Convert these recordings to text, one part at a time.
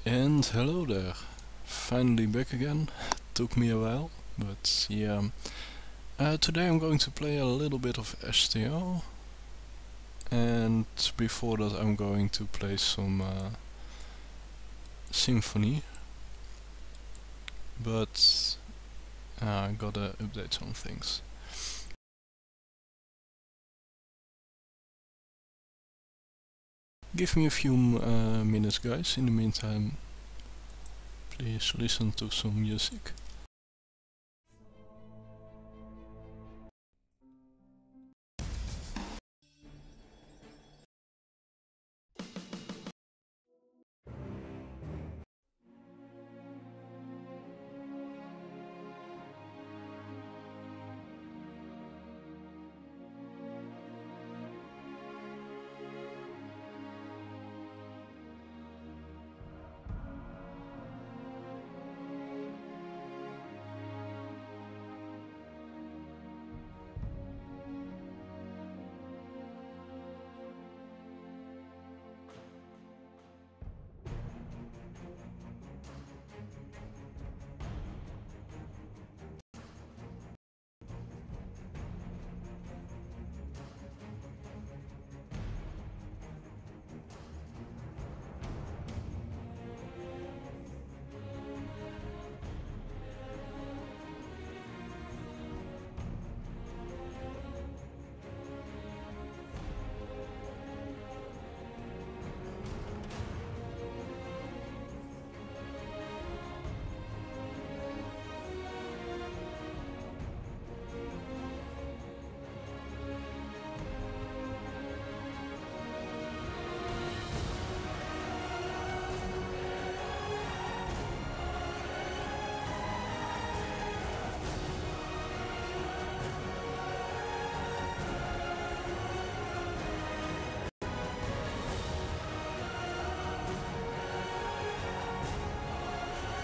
And hello there, finally back again. Took me a while, but yeah. Today I'm going to play a little bit of Aesthir, and before that I'm going to play some Symphony. But I gotta update some things. Give me a few minutes, guys. In the meantime, please listen to some music.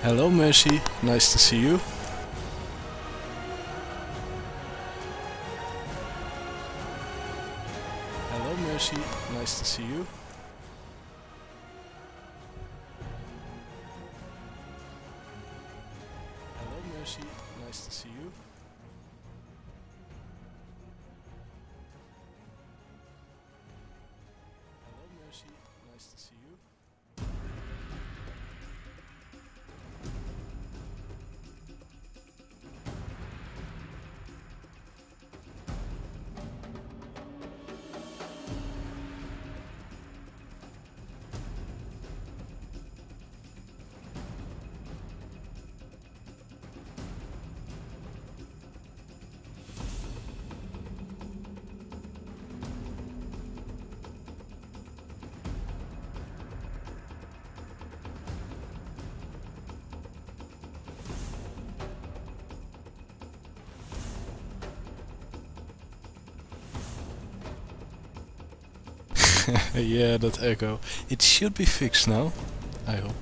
Hello Mercy, nice to see you. Hello Mercy, nice to see you. Hello Mercy, nice to see you. Hello Mercy, nice to see you. Yeah, that echo. It should be fixed now, I hope.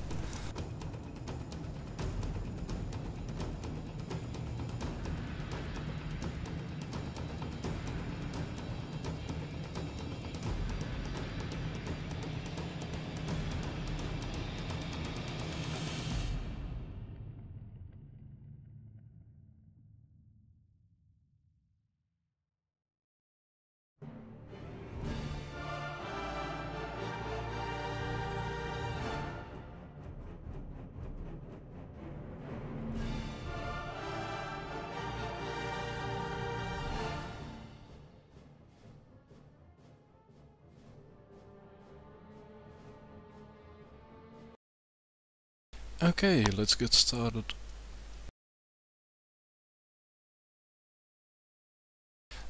Okay, let's get started.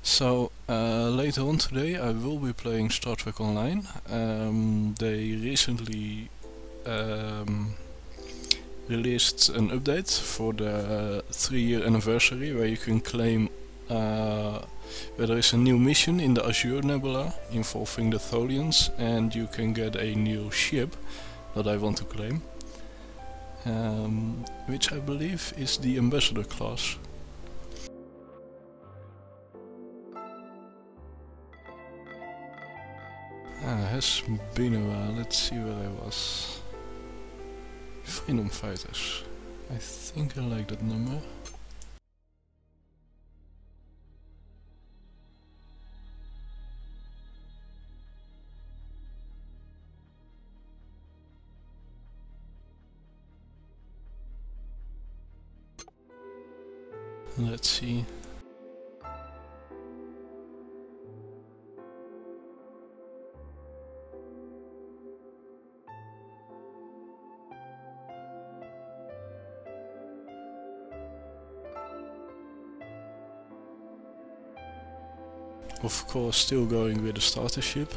So, later on today I will be playing Star Trek Online. They recently released an update for the 3-year anniversary where you can claim where there is a new mission in the Azure Nebula involving the Tholians, and you can get a new ship that I want to claim. Which I believe is the Ambassador class. Has been a while, let's see where I was. Freedom Fighters. I think I like that number. Let's see. Of course, still going with the starter ship.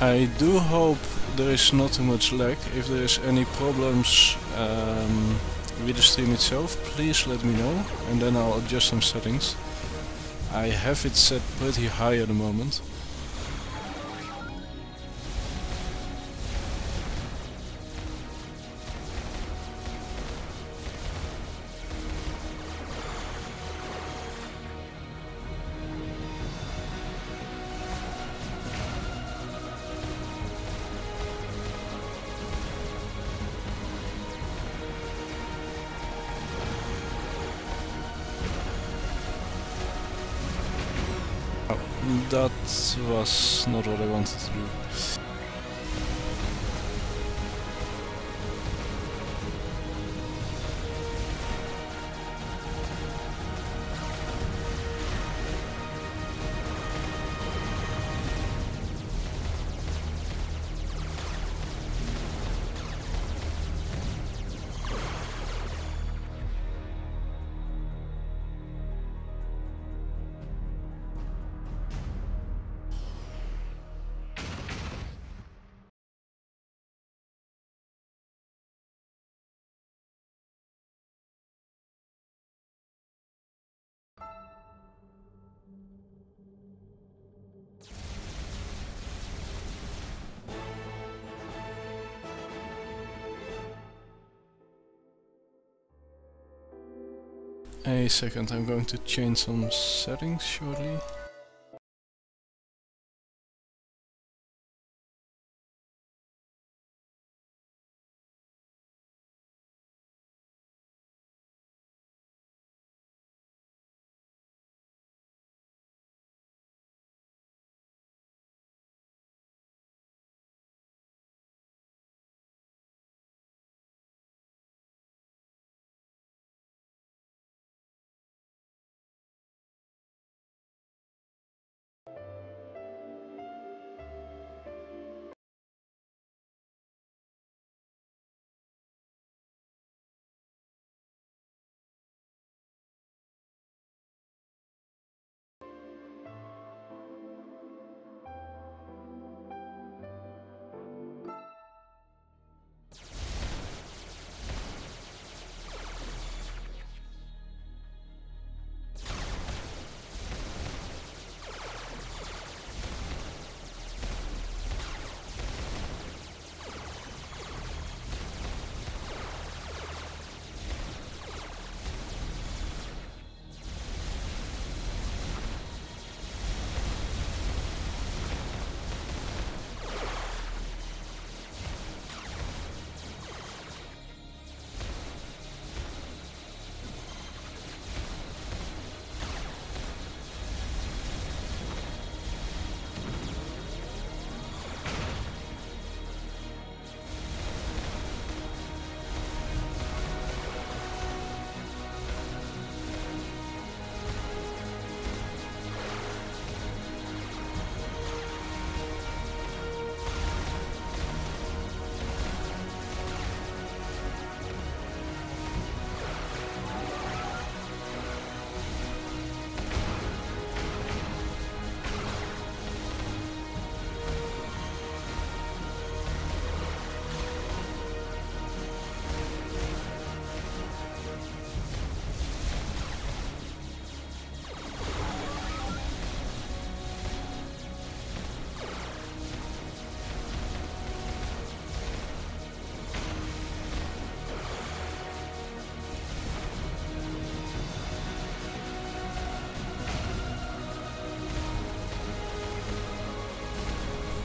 I do hope there is not too much lag. If there is any problems with the stream itself, please let me know and then I'll adjust some settings. I have it set pretty high at the moment. That was not what I wanted to do. A second, I'm going to change some settings shortly.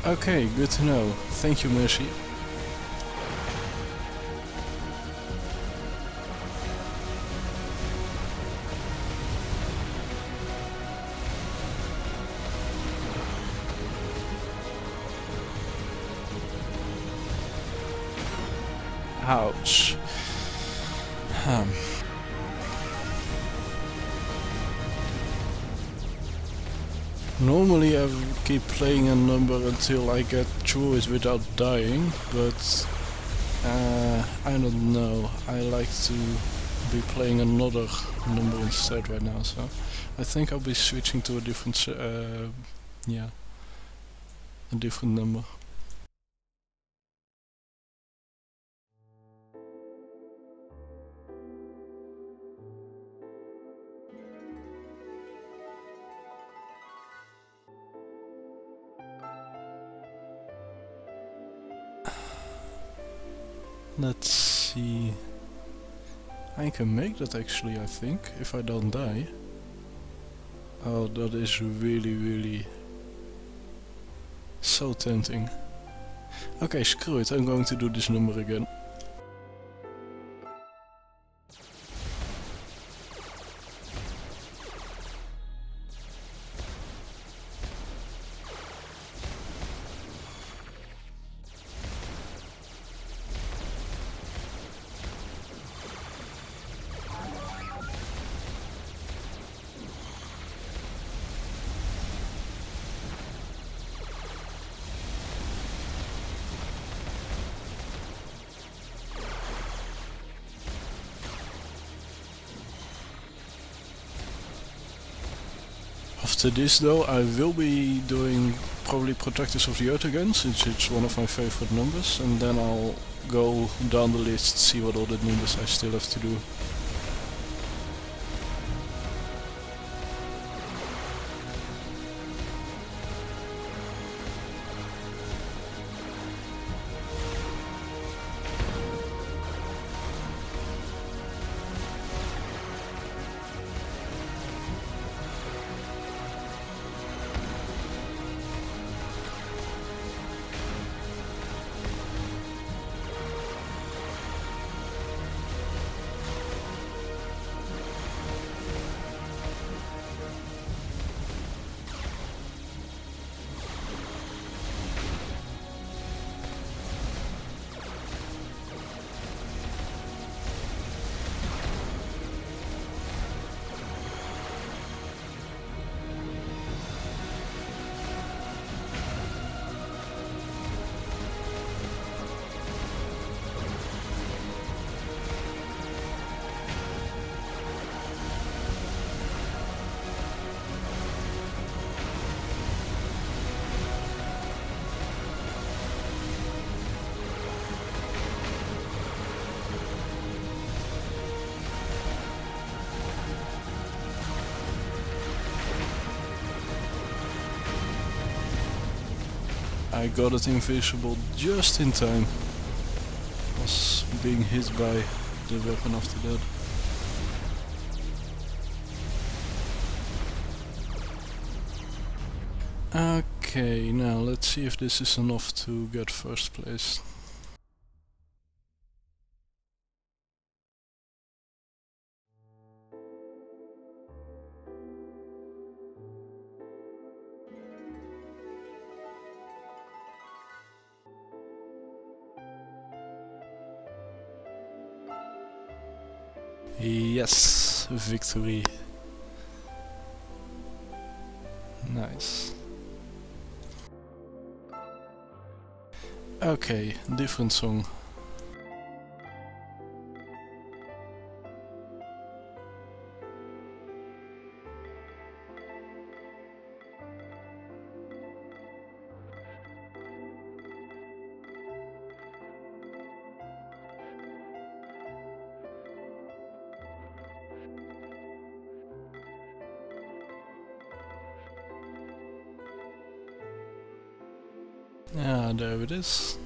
Okay, good to know. Thank you, Mercy. Ouch. Normally I would keep playing a number until I get through it without dying, but I don't know. I like to be playing another number instead right now, so I think I'll be switching to a different, yeah, a different number. Let's see. I can make that actually, I think, if I don't die. Oh, that is really so tempting. Okay, screw it, I'm going to do this number again. After this though, I will be doing probably Protectors of the Earth again, since it's one of my favorite numbers, and then I'll go down the list, see what other numbers I still have to do. I got it invisible just in time. Was being hit by the weapon after that. Okay, now let's see if this is enough to get first place. Yes, victory. Nice. Okay, different song. Yeah, there it is.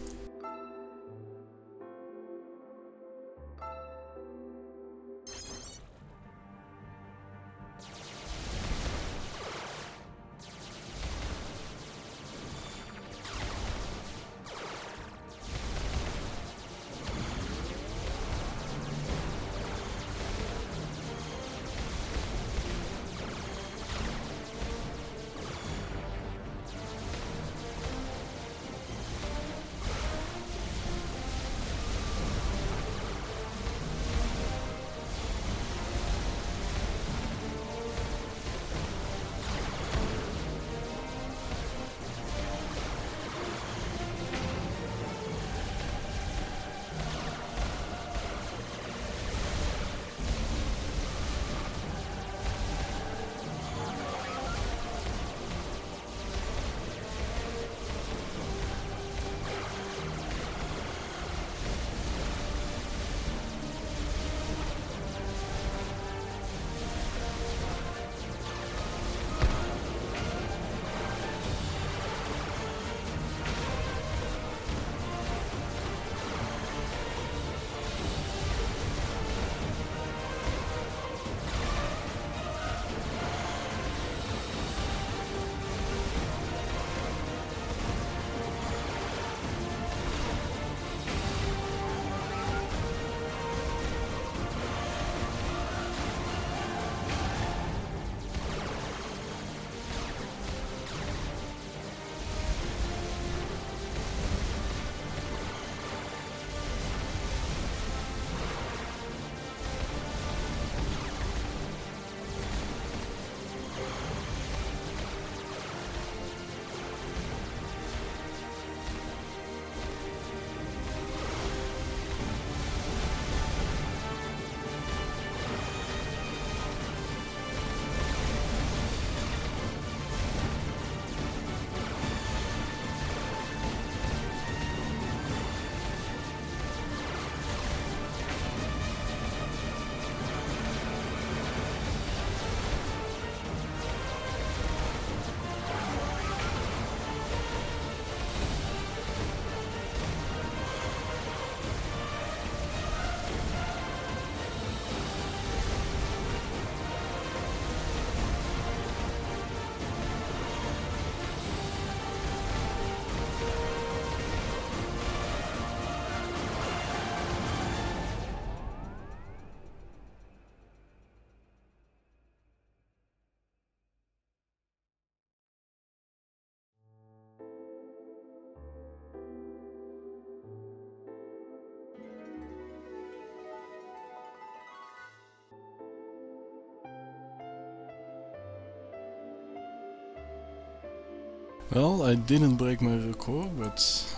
Well, I didn't break my record, but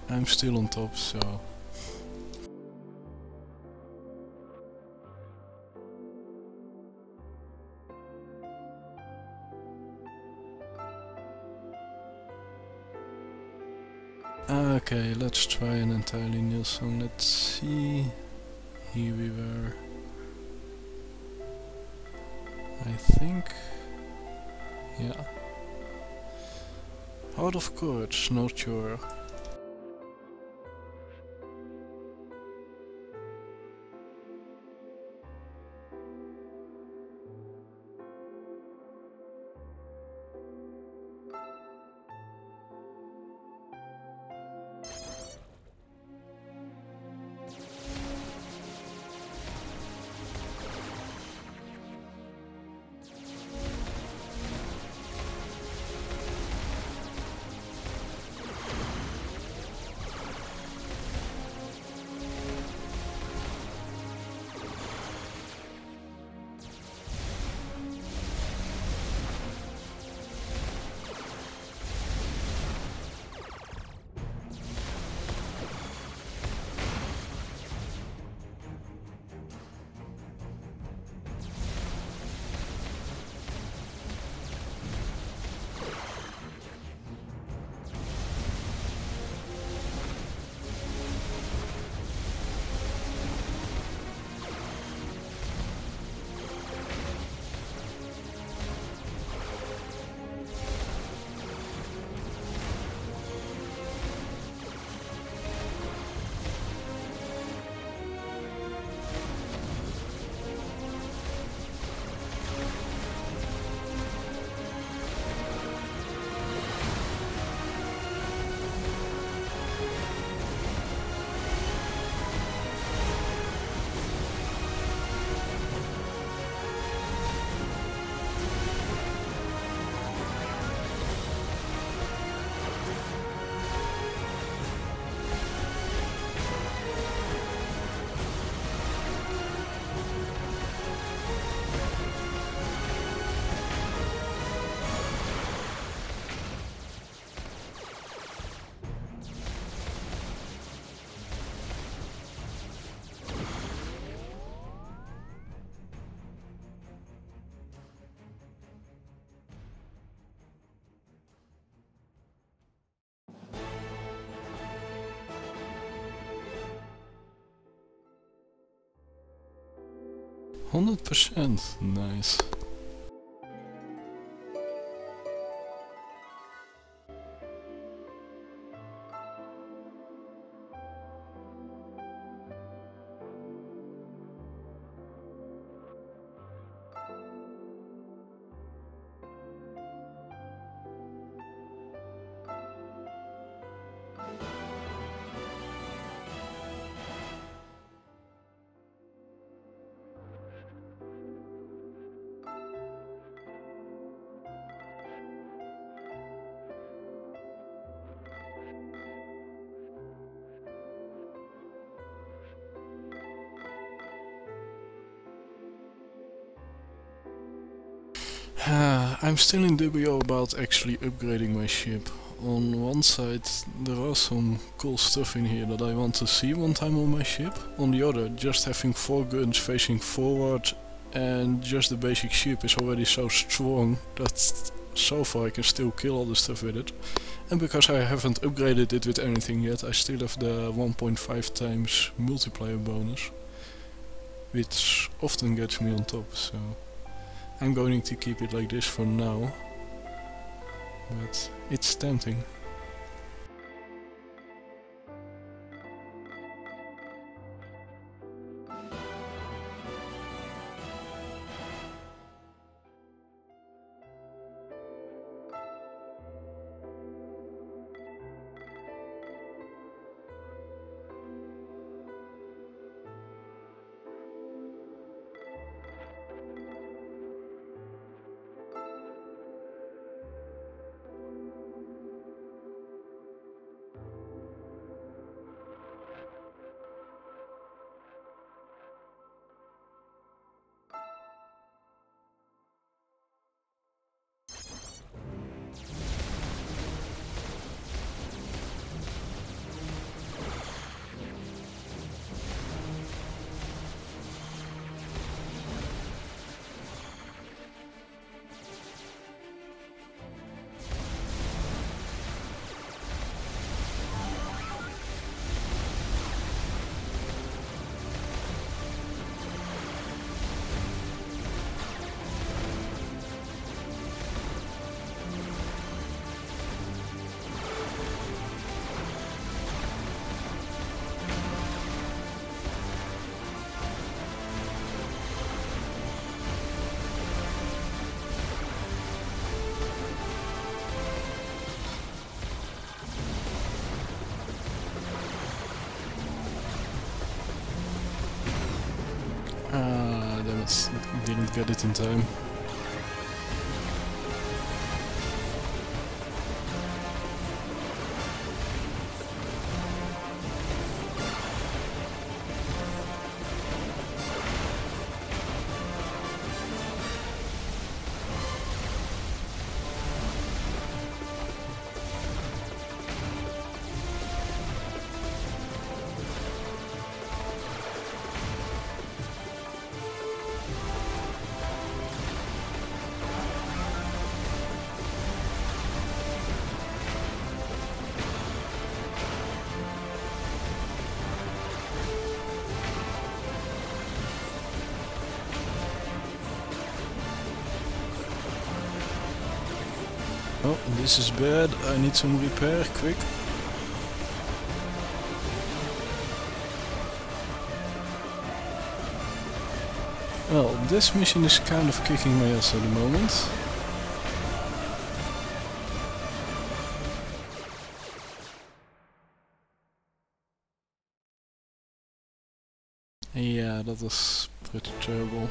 I'm still on top, so... Okay, let's try an entirely new song. Let's see... Here we were... I think... Yeah. Heart of Courage, not sure. %, nice. I'm still in dubio about actually upgrading my ship. On one side there are some cool stuff in here that I want to see one time on my ship. On the other, just having 4 guns facing forward and just the basic ship is already so strong that so far I can still kill all the stuff with it. And because I haven't upgraded it with anything yet, I still have the 1.5 times multiplier bonus, which often gets me on top, so I'm going to keep it like this for now, but it's tempting. but didn't get it in time. Oh, this is bad. I need some repair, quick. Well, this mission is kind of kicking my ass at the moment. Yeah, that was pretty terrible.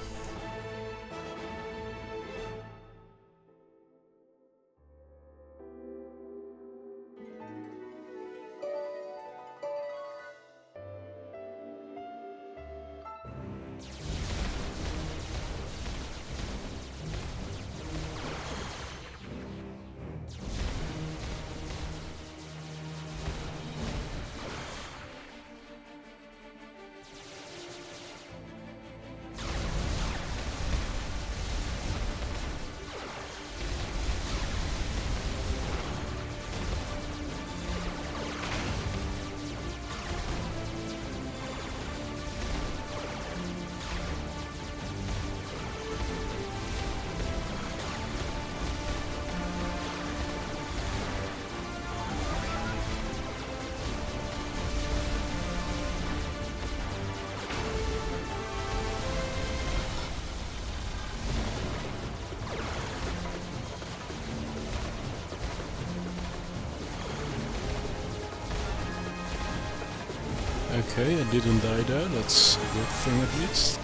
Okay, I didn't die there, that's a good thing at least.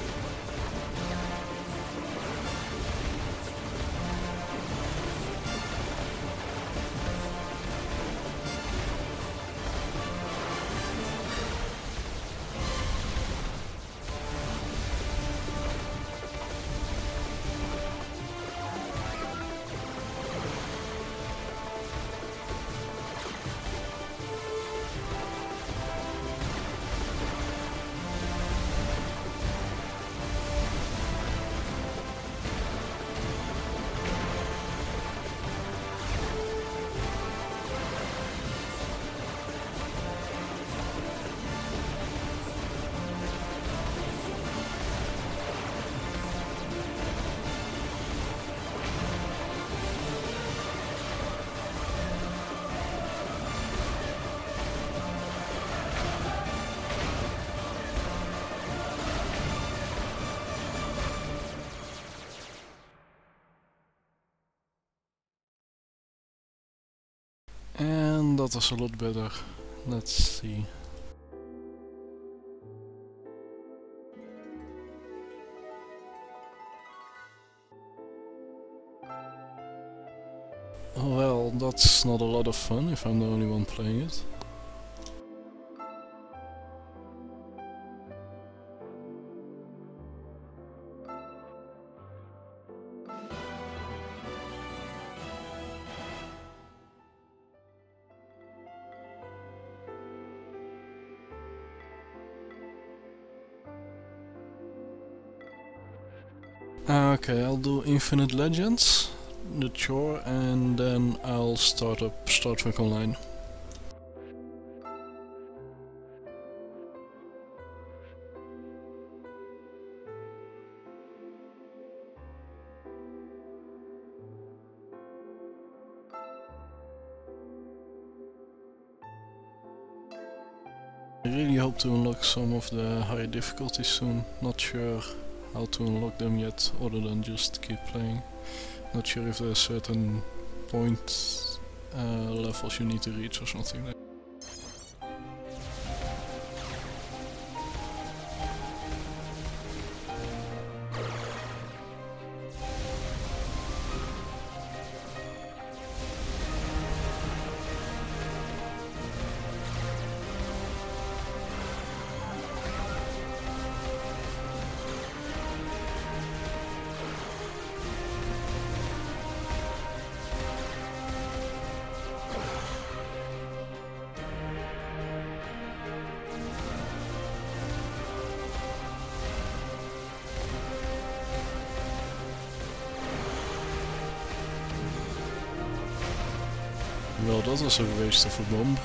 And that was a lot better. Let's see. Well, that's not a lot of fun if I'm the only one playing it. Okay, I'll do Infinite Legends, the chore, and then I'll start up Star Trek Online. I really hope to unlock some of the higher difficulties soon. Not sure how to unlock them yet, other than just keep playing. Not sure if there are certain point levels you need to reach or something like that. Well, that was a waste of a bomb.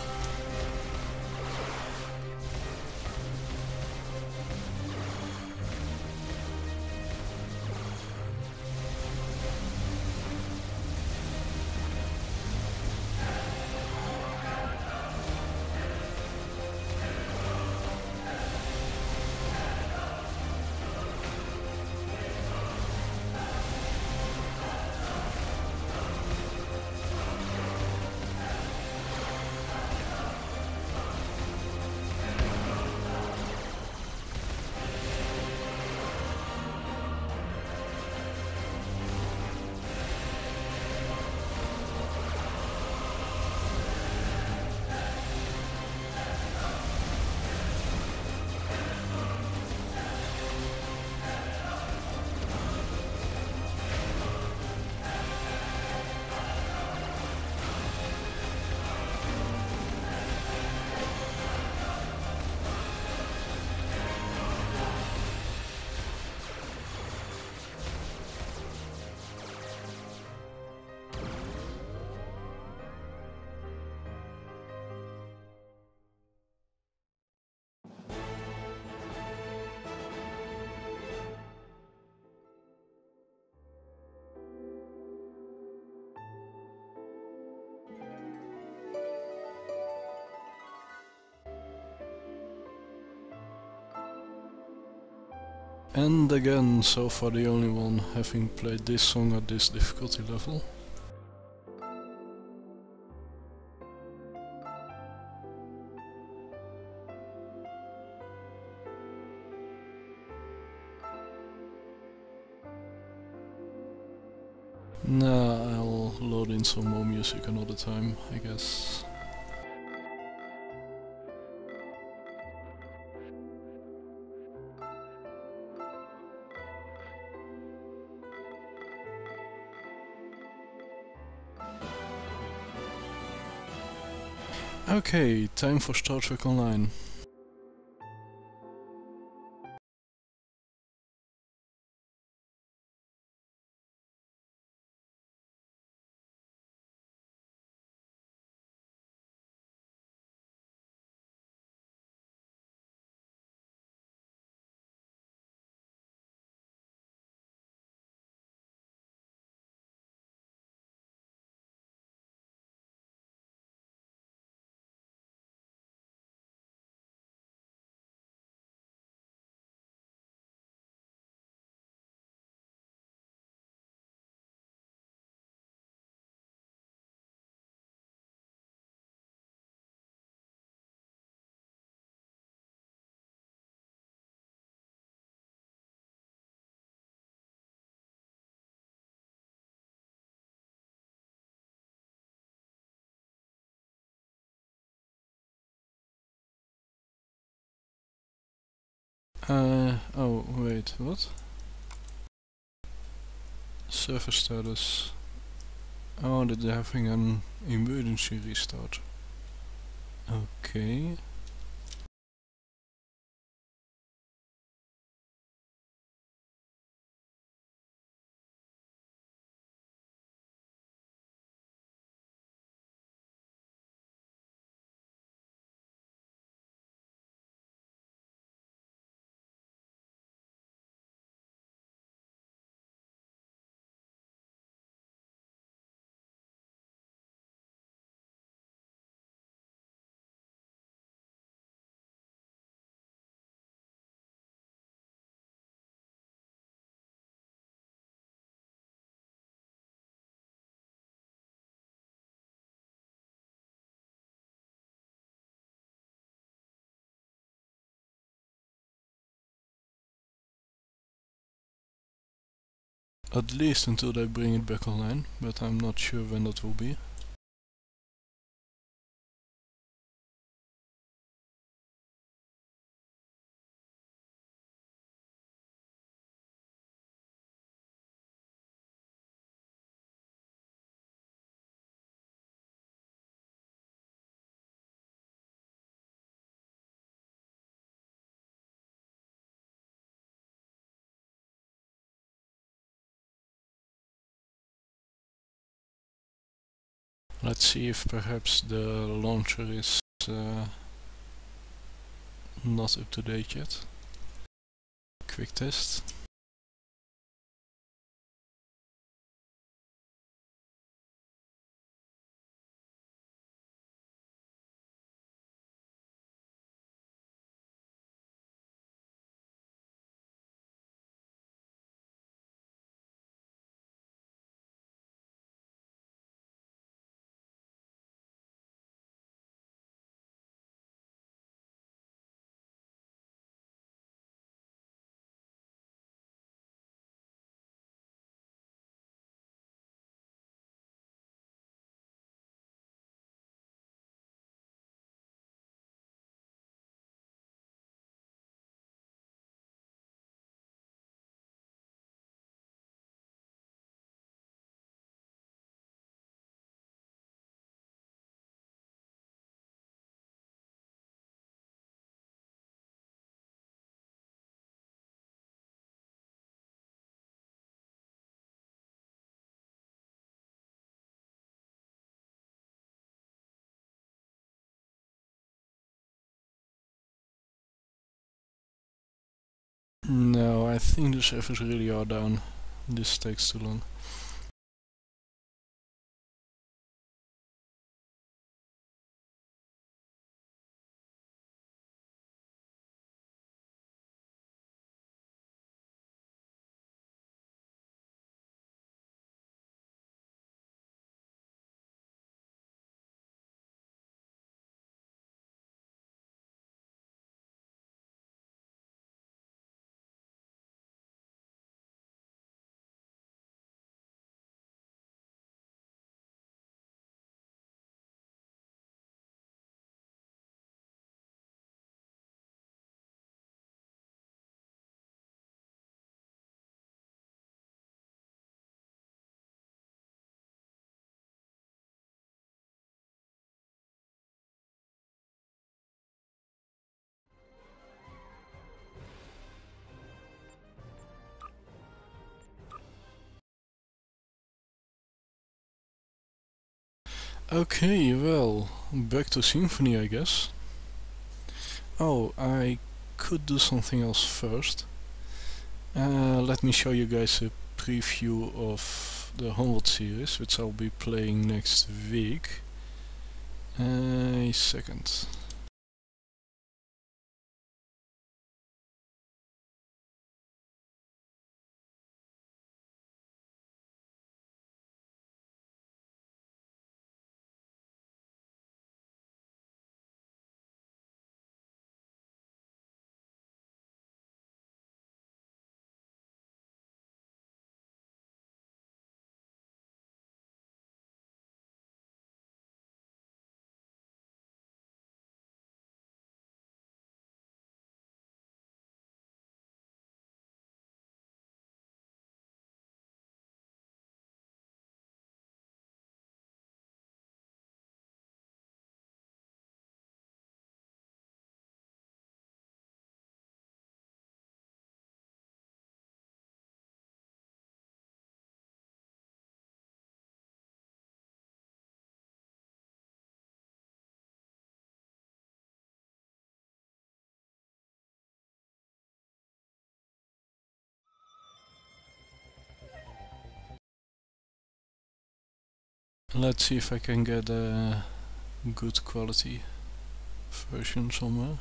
And again, so far the only one having played this song at this difficulty level. Nah, I'll load in some more music another time, I guess. Okay, time for Star Trek Online. Oh wait, what? Server status. Oh, they're having an emergency restart. Okay. At least until they bring it back online, but I'm not sure when that will be. Let's see if perhaps the launcher is not up to date yet. Quick test. No, I think the servers really are down. This takes too long. Okay, well, back to Symfony, I guess. Oh, I could do something else first. Let me show you guys a preview of the Homeworld series, which I'll be playing next week. A second. Let's see if I can get a good quality version somewhere.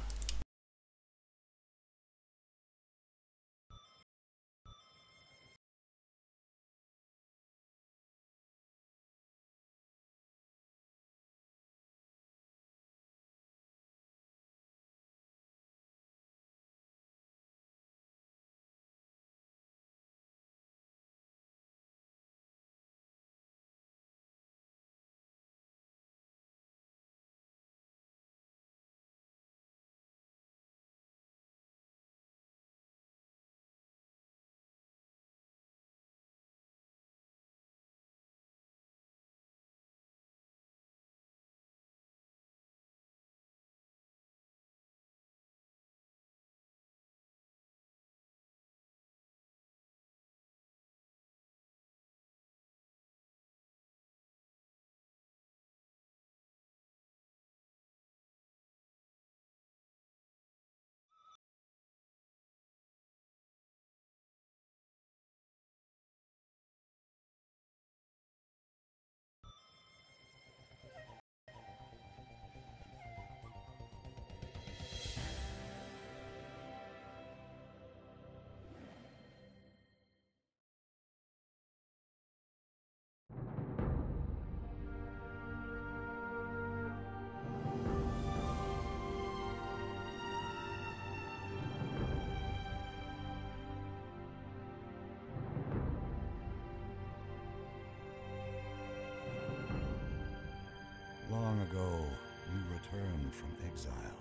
ago, you returned from exile.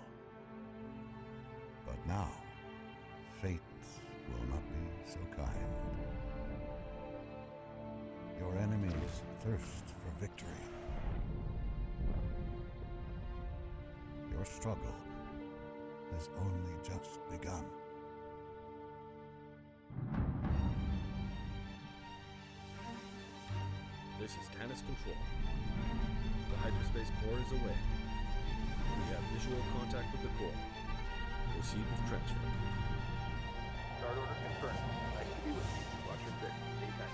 But now, fate will not be so kind. Your enemies thirst for victory. Your struggle has only just begun. This is Tannis Control. The hyperspace core is away. We have visual contact with the core. Proceed with transfer. Start order confirmed. Nice to be with you. Watch your six. Stay back.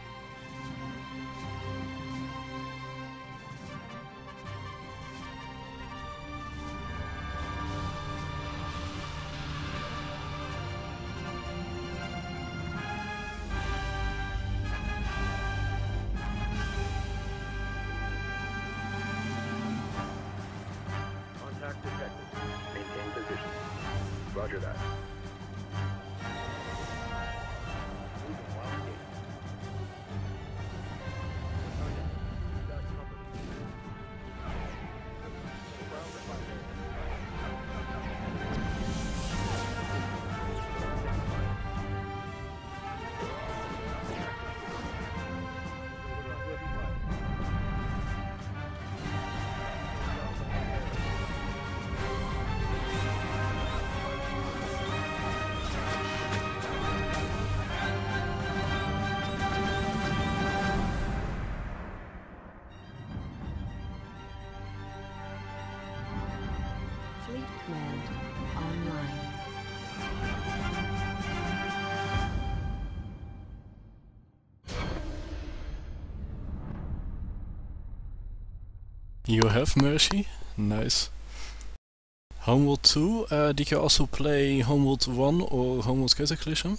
Contact detected. Maintain position. Roger that. Moving while engaged. Target. You got company. Ground refinery. Fleet Command online. You have Mercy? Nice. Homeworld 2, did you also play Homeworld 1 or Homeworld Cataclysm?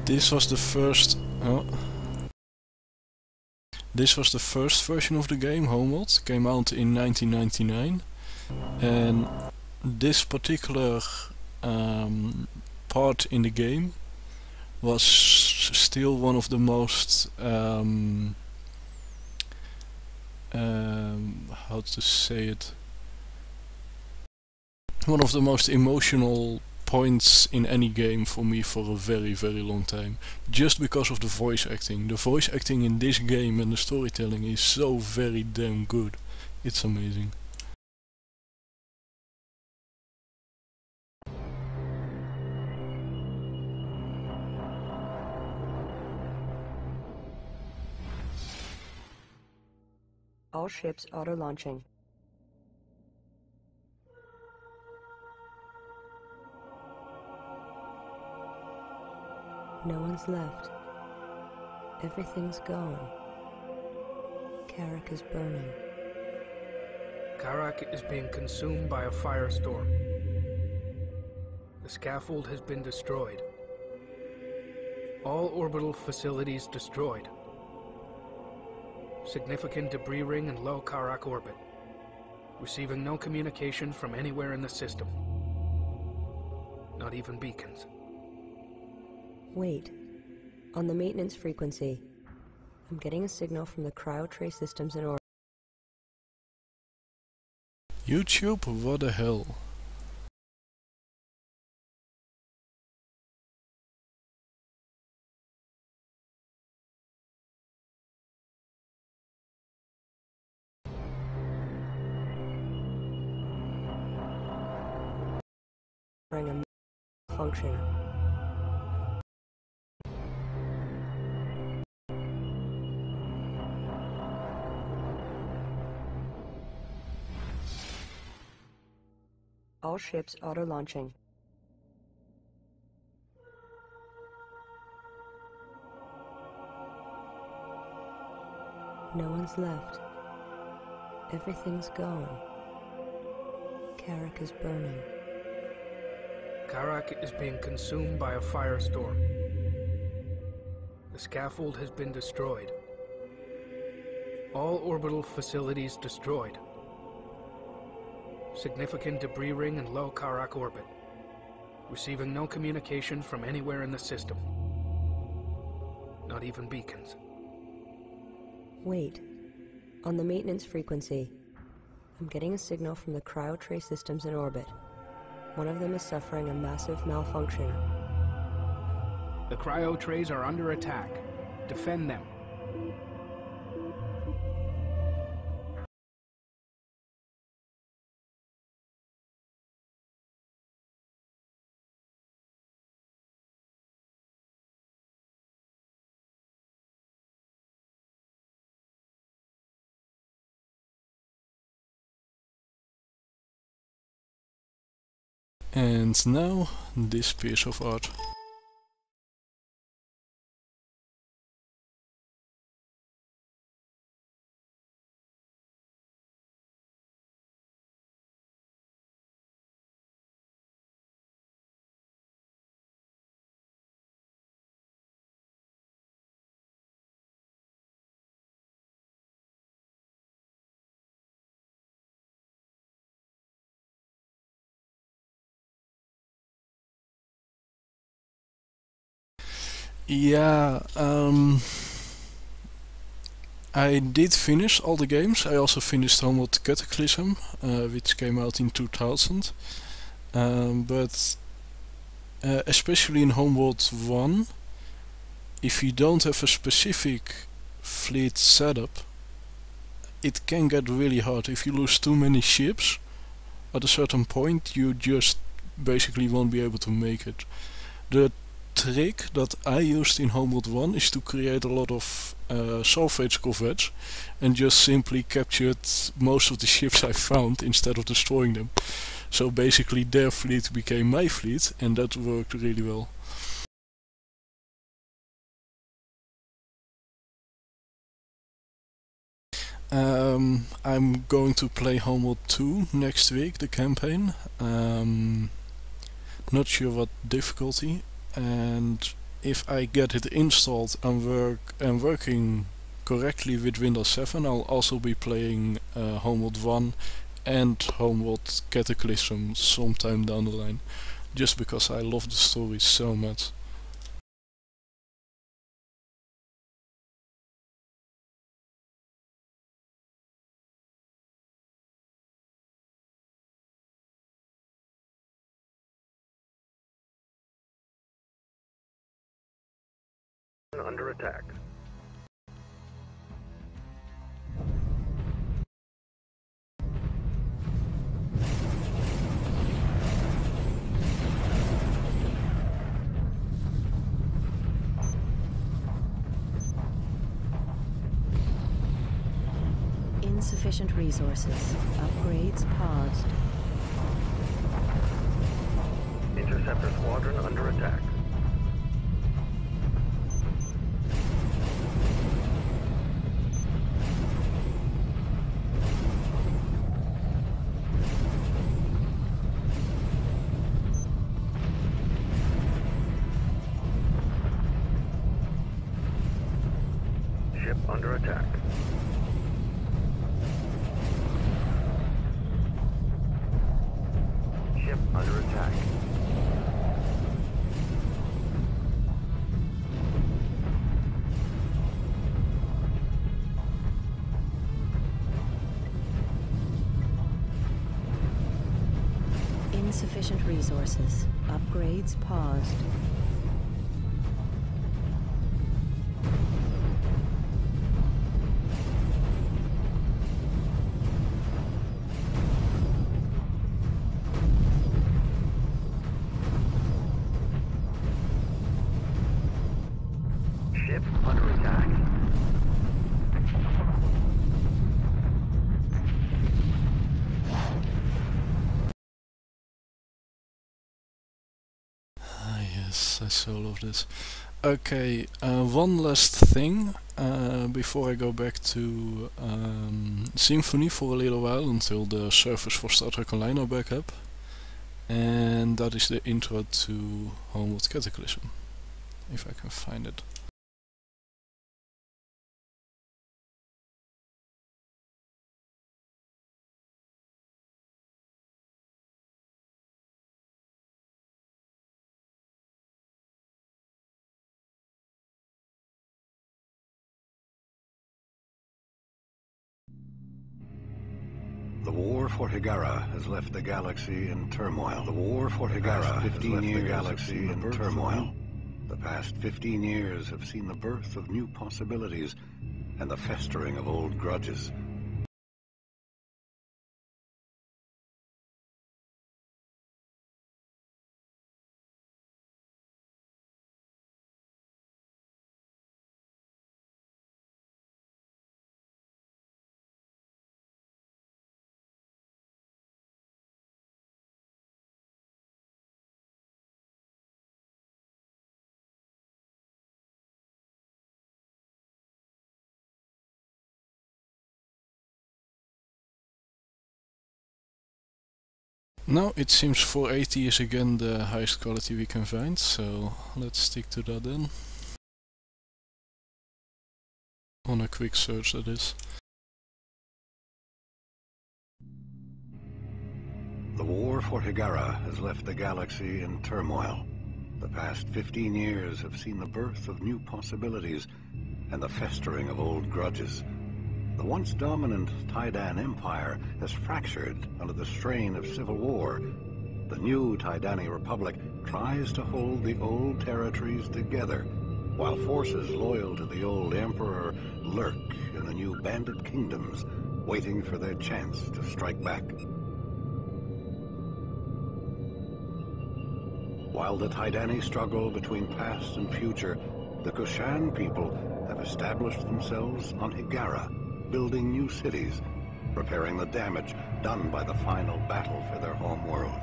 This was the first... This was the first version of the game, Homeworld, came out in 1999, and this particular part in the game was still one of the most how to say it, one of the most emotional points in any game for me for a very long time, just because of the voice acting. The voice acting in this game and the storytelling is so very damn good. It's amazing. All ships auto-launching. No one's left. Everything's gone. Karak is burning. Karak is being consumed by a firestorm. The scaffold has been destroyed. All orbital facilities destroyed. Significant debris ring in low Karak orbit. Receiving no communication from anywhere in the system. Not even beacons. Wait. On the maintenance frequency, I'm getting a signal from the cryo tray systems in orbit. YouTube? What the hell? Bring 'em. malfunction. All ships auto-launching. No one's left. Everything's gone. Karak is burning. Karak is being consumed by a firestorm. The scaffold has been destroyed. All orbital facilities destroyed. Significant debris ring in low Karak orbit. Receiving no communication from anywhere in the system. Not even beacons. Wait. On the maintenance frequency, I'm getting a signal from the cryo tray systems in orbit. One of them is suffering a massive malfunction. The cryo trays are under attack. Defend them. And now this piece of art. Yeah, I did finish all the games. I also finished Homeworld Cataclysm, which came out in 2000. But especially in Homeworld 1, if you don't have a specific fleet setup, it can get really hard. If you lose too many ships, at a certain point you just basically won't be able to make it. The trick that I used in Homeworld 1 is to create a lot of salvage corvettes and just simply captured most of the ships I found instead of destroying them. So basically their fleet became my fleet, and that worked really well. I'm going to play Homeworld 2 next week, the campaign. Not sure what difficulty, and if I get it installed and working correctly with Windows 7, I'll also be playing Homeworld 1 and Homeworld Cataclysm sometime down the line, just because I love the story so much. Under attack. Insufficient resources. Upgrades paused. Interceptor squadron under attack. Ship under attack. Ship under attack. Insufficient resources. Upgrades paused. Yes, I so love this. Okay, one last thing before I go back to Symphony for a little while until the servers for Star Trek Online are back up. And that is the intro to Homeworld Cataclysm, if I can find it. The war for Higara has left the galaxy in turmoil. The war for Higara 15 years the galaxy in turmoil. The past 15 years have seen the birth of new possibilities and the festering of old grudges. Now it seems 480 is again the highest quality we can find, so let's stick to that then. On a quick search, that is. The war for Higara has left the galaxy in turmoil. The past 15 years have seen the birth of new possibilities and the festering of old grudges. The once dominant Taidan Empire has fractured under the strain of civil war. The new Taidani Republic tries to hold the old territories together, while forces loyal to the old Emperor lurk in the new bandit kingdoms, waiting for their chance to strike back. While the Taidani struggle between past and future, the Kushan people have established themselves on Higara, building new cities, repairing the damage done by the final battle for their home world.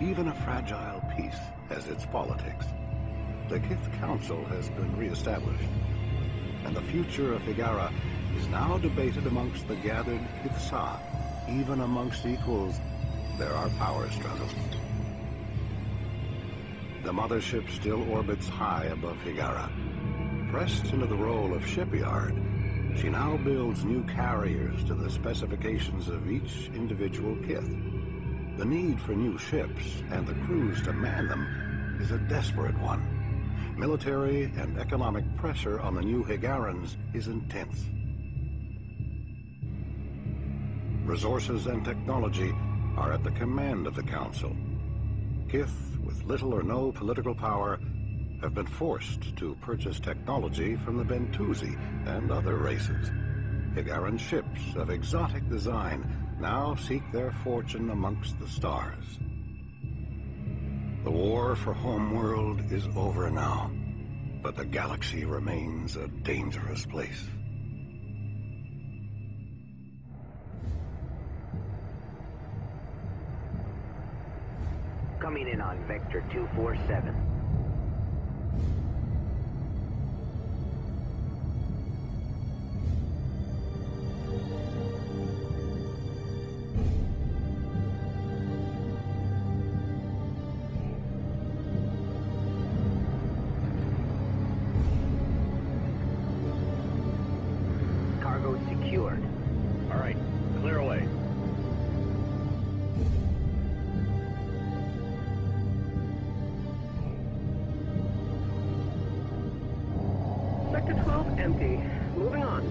Even a fragile peace has its politics. The Kith Council has been re-established, and the future of Higara is now debated amongst the gathered Kithsa. Even amongst equals, there are power struggles. The mothership still orbits high above Higara. Pressed into the role of shipyard, she now builds new carriers to the specifications of each individual Kith. The need for new ships and the crews to man them is a desperate one. Military and economic pressure on the new Higarans is intense. Resources and technology are at the command of the Council. Kith, with little or no political power, have been forced to purchase technology from the Bentusi and other races. Higaran ships of exotic design now seek their fortune amongst the stars. The war for Homeworld is over now, but the galaxy remains a dangerous place. Coming in on Vector 247. Cargo secured. All right, clear away. Sector 12 empty. Moving on.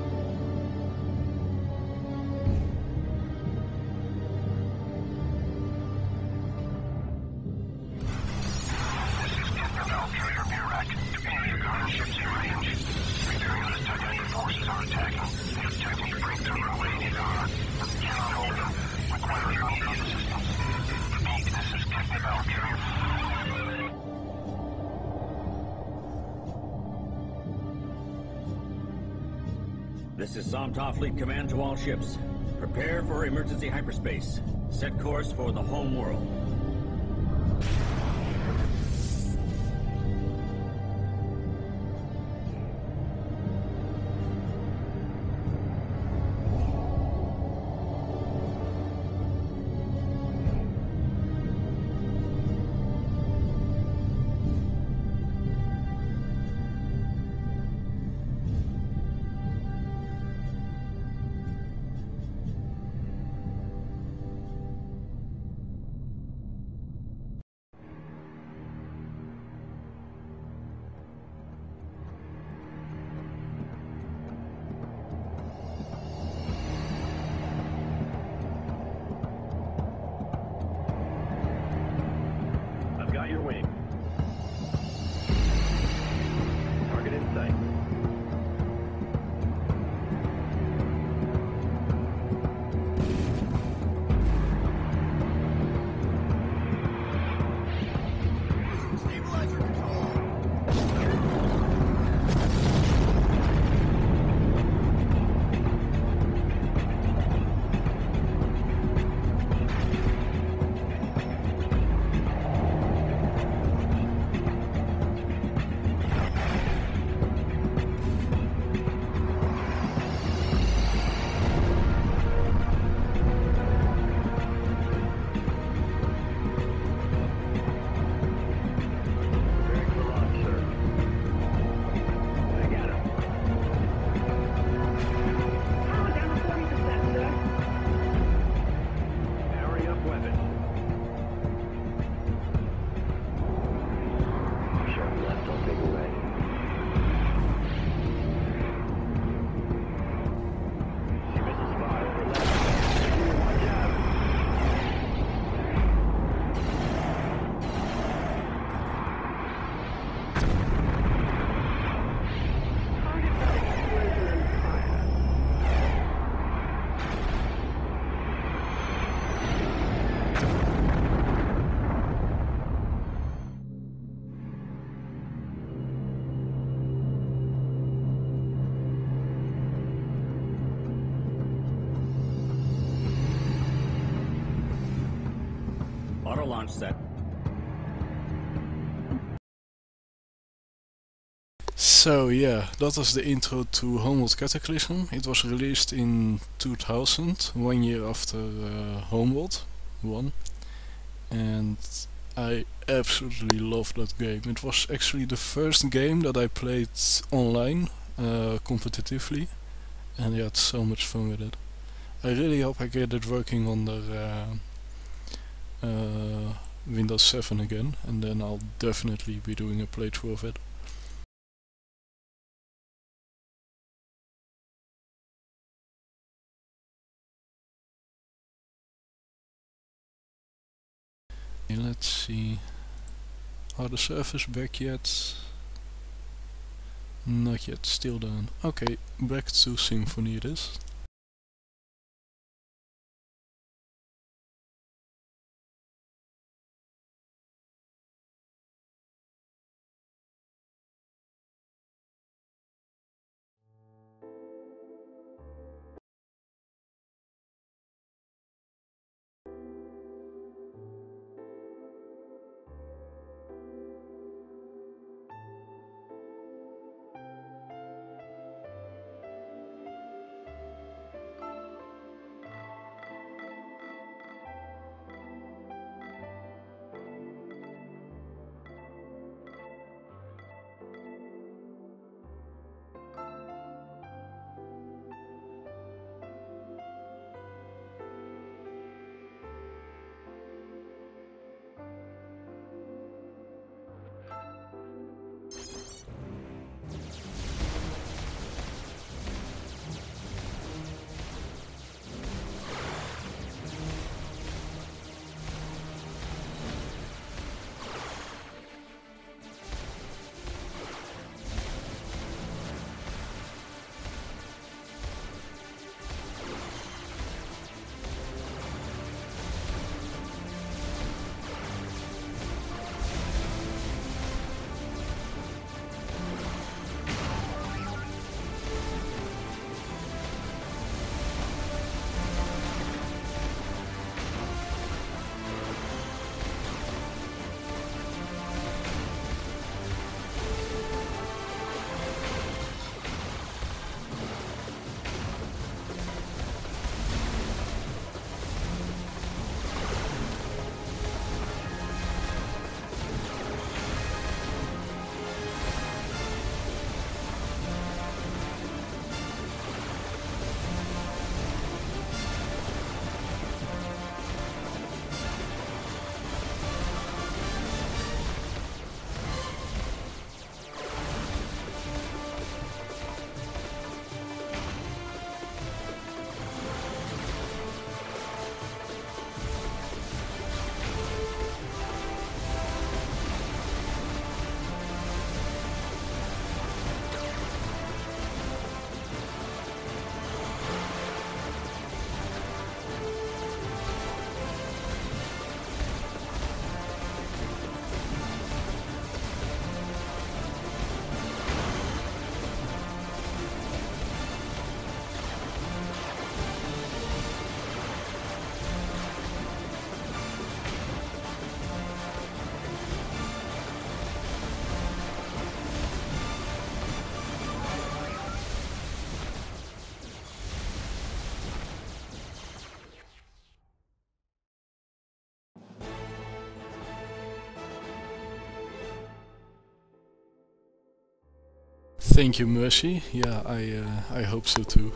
This is Somtov Fleet Command to all ships. Prepare for emergency hyperspace. Set course for the home world. Got your wing. Target in sight. Stabilizer control. Auto launch set. So yeah, that was the intro to Homeworld Cataclysm. It was released in 2000, 1 year after Homeworld 1, and I absolutely loved that game. It was actually the first game that I played online, competitively, and I had so much fun with it. I really hope I get it working on the Windows 7 again, and then I'll definitely be doing a playthrough of it. Let's see. Are the servers back yet? Not yet, still down. Okay, back to Symphony it is. Thank you, Mercy. Yeah, I hope so too.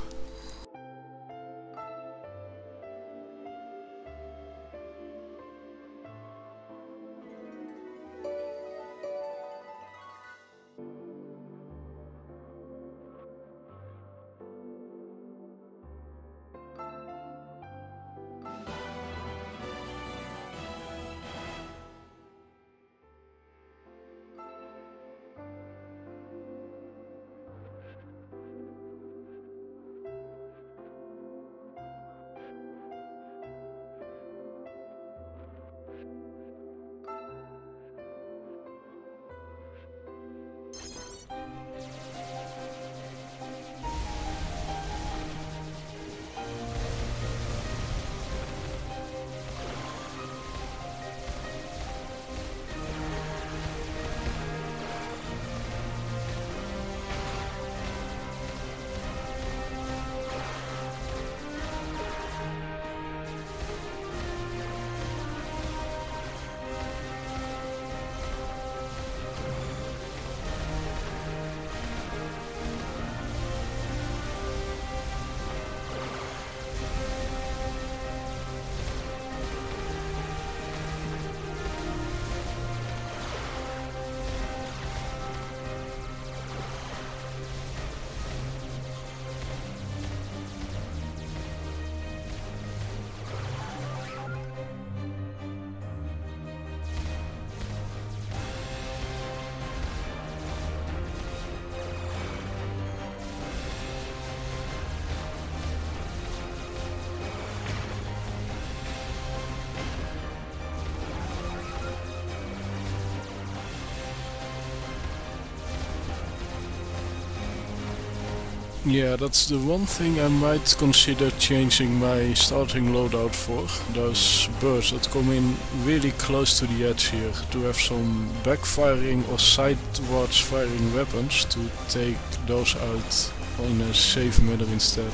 Yeah, that's the one thing I might consider changing my starting loadout for. Those birds that come in really close to the edge here, to have some backfiring or sidewards firing weapons to take those out in a safe manner instead.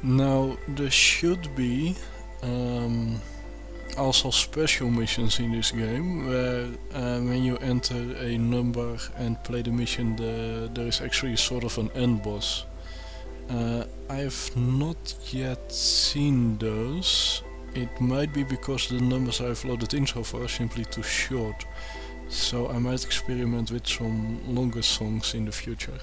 Now there should be also special missions in this game where when you enter a number and play the mission there is actually sort of an end boss. I have not yet seen those. It might be because the numbers I've loaded in so far are simply too short, so I might experiment with some longer songs in the future.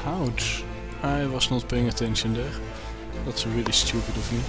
Ouch! I was not paying attention there. That's really stupid of me.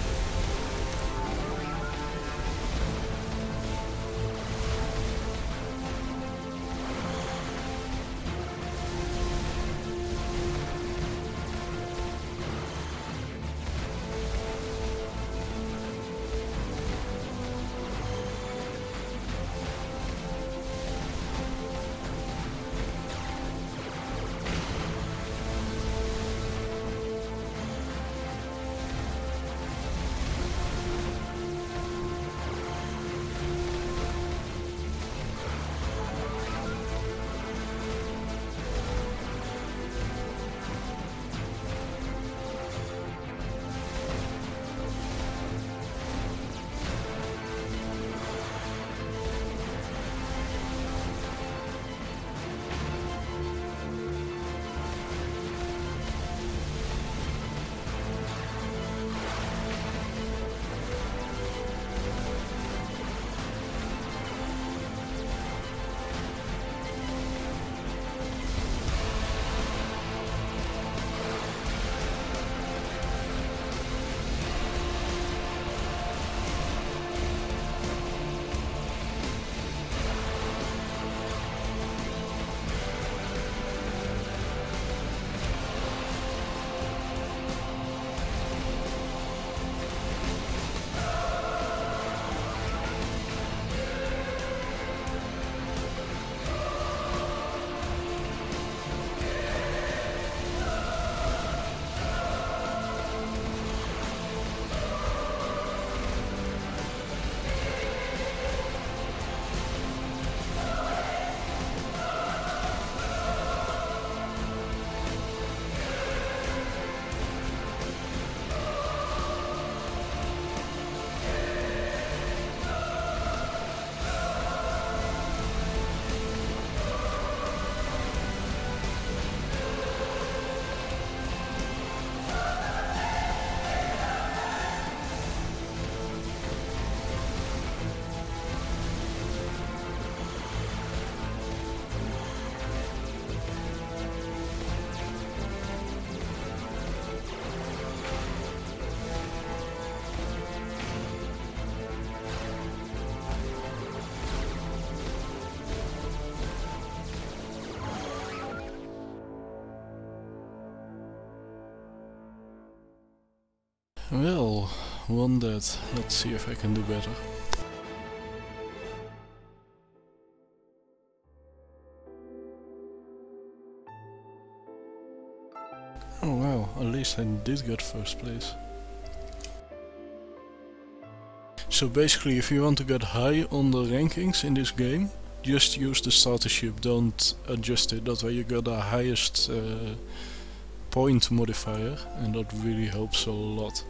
Well, one dead. Let's see if I can do better. Oh wow, at least I did get first place. So basically, if you want to get high on the rankings in this game, just use the starter ship, don't adjust it. That way you get the highest point modifier, and that really helps a lot.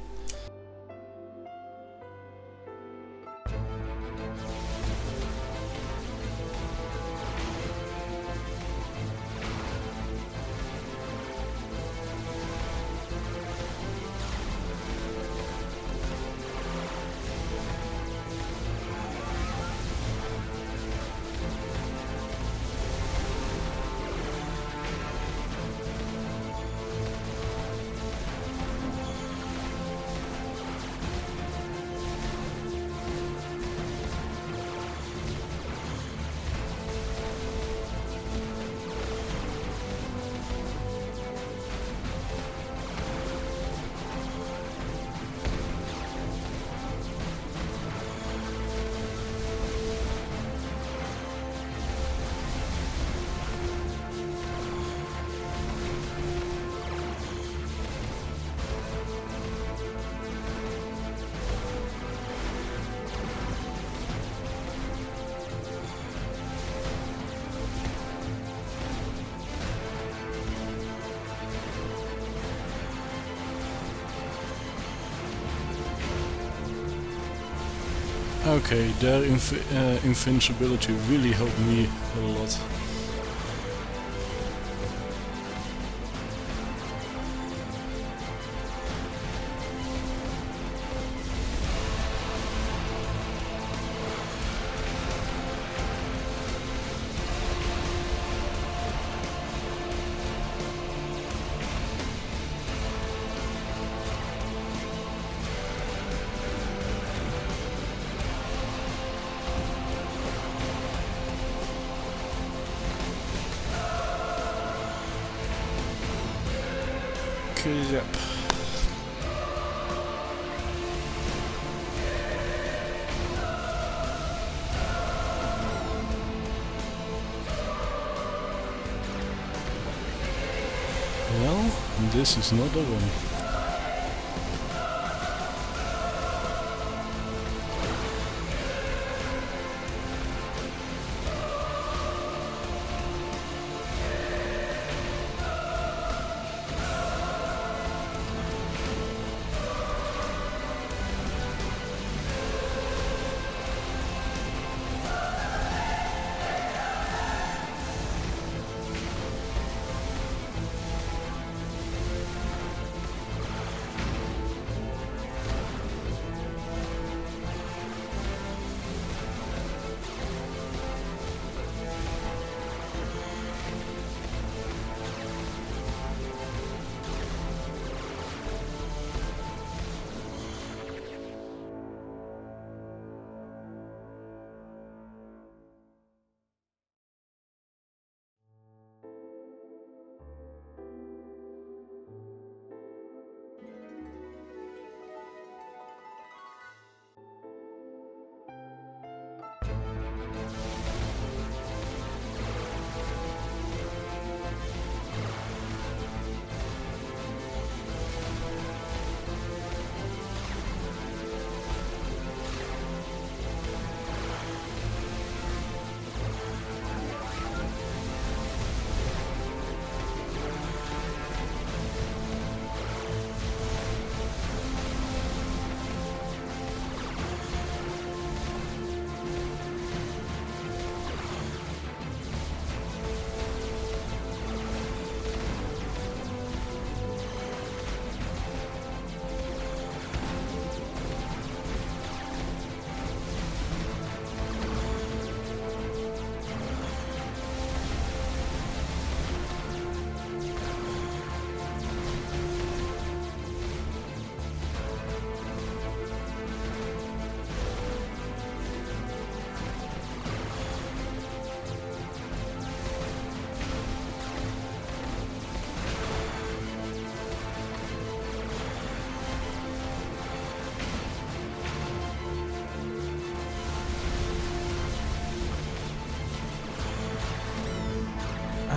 Okay, their invincibility really helped me a lot. Yep. Well, this is not a run.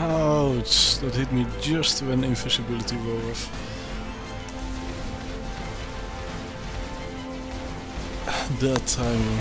Ouch, that hit me just when invisibility wore off. That timing.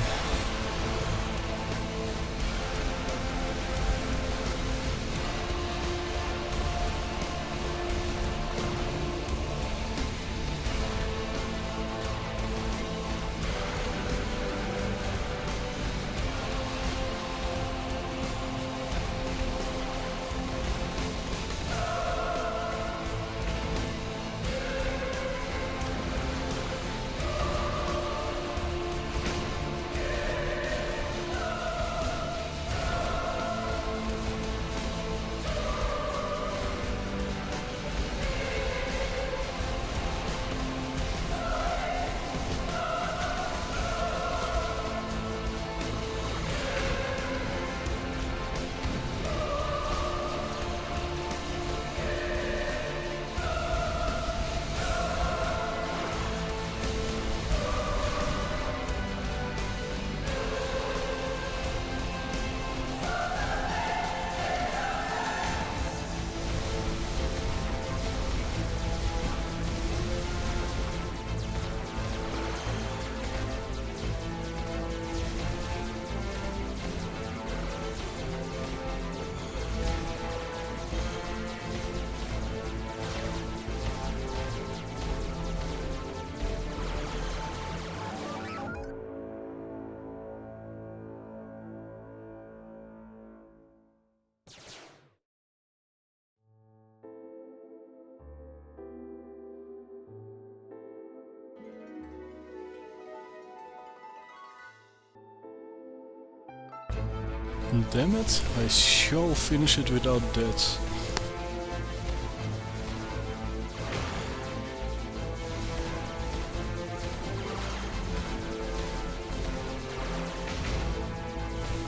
Damn it, I shall finish it without that.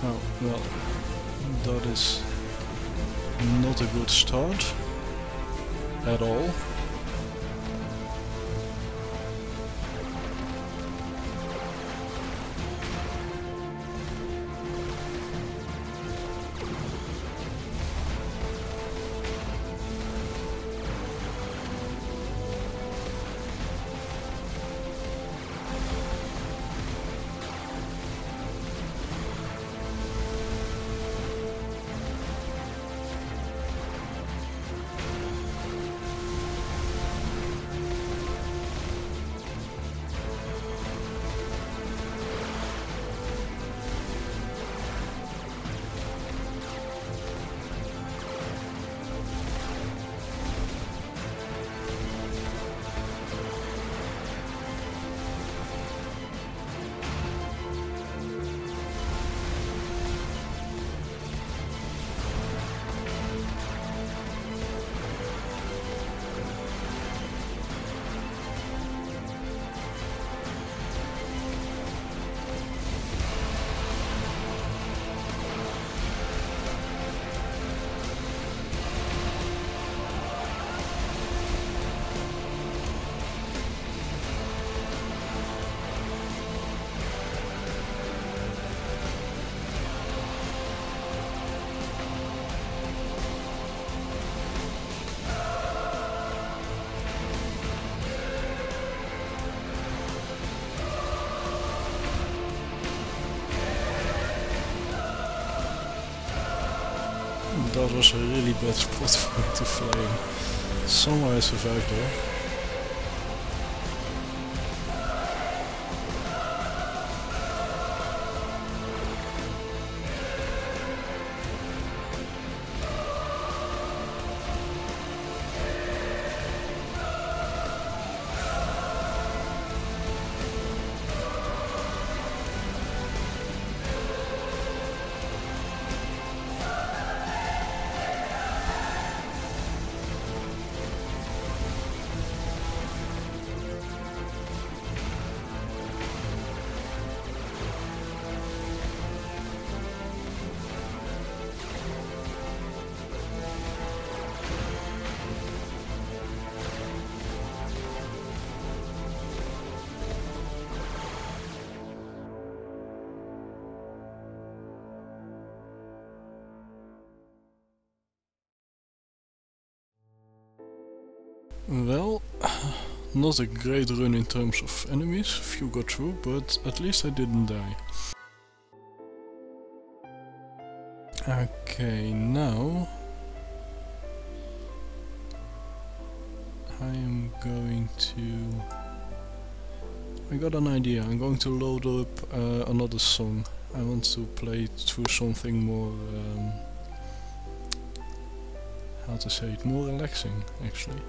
Oh, well, that is not a good start at all. That was a really bad spot for me to flame. Somehow I survived there. Well, not a great run in terms of enemies, few got through, but at least I didn't die. Okay, now I am going to... I got an idea, I'm going to load up another song. I want to play through something more, how to say it, more relaxing actually.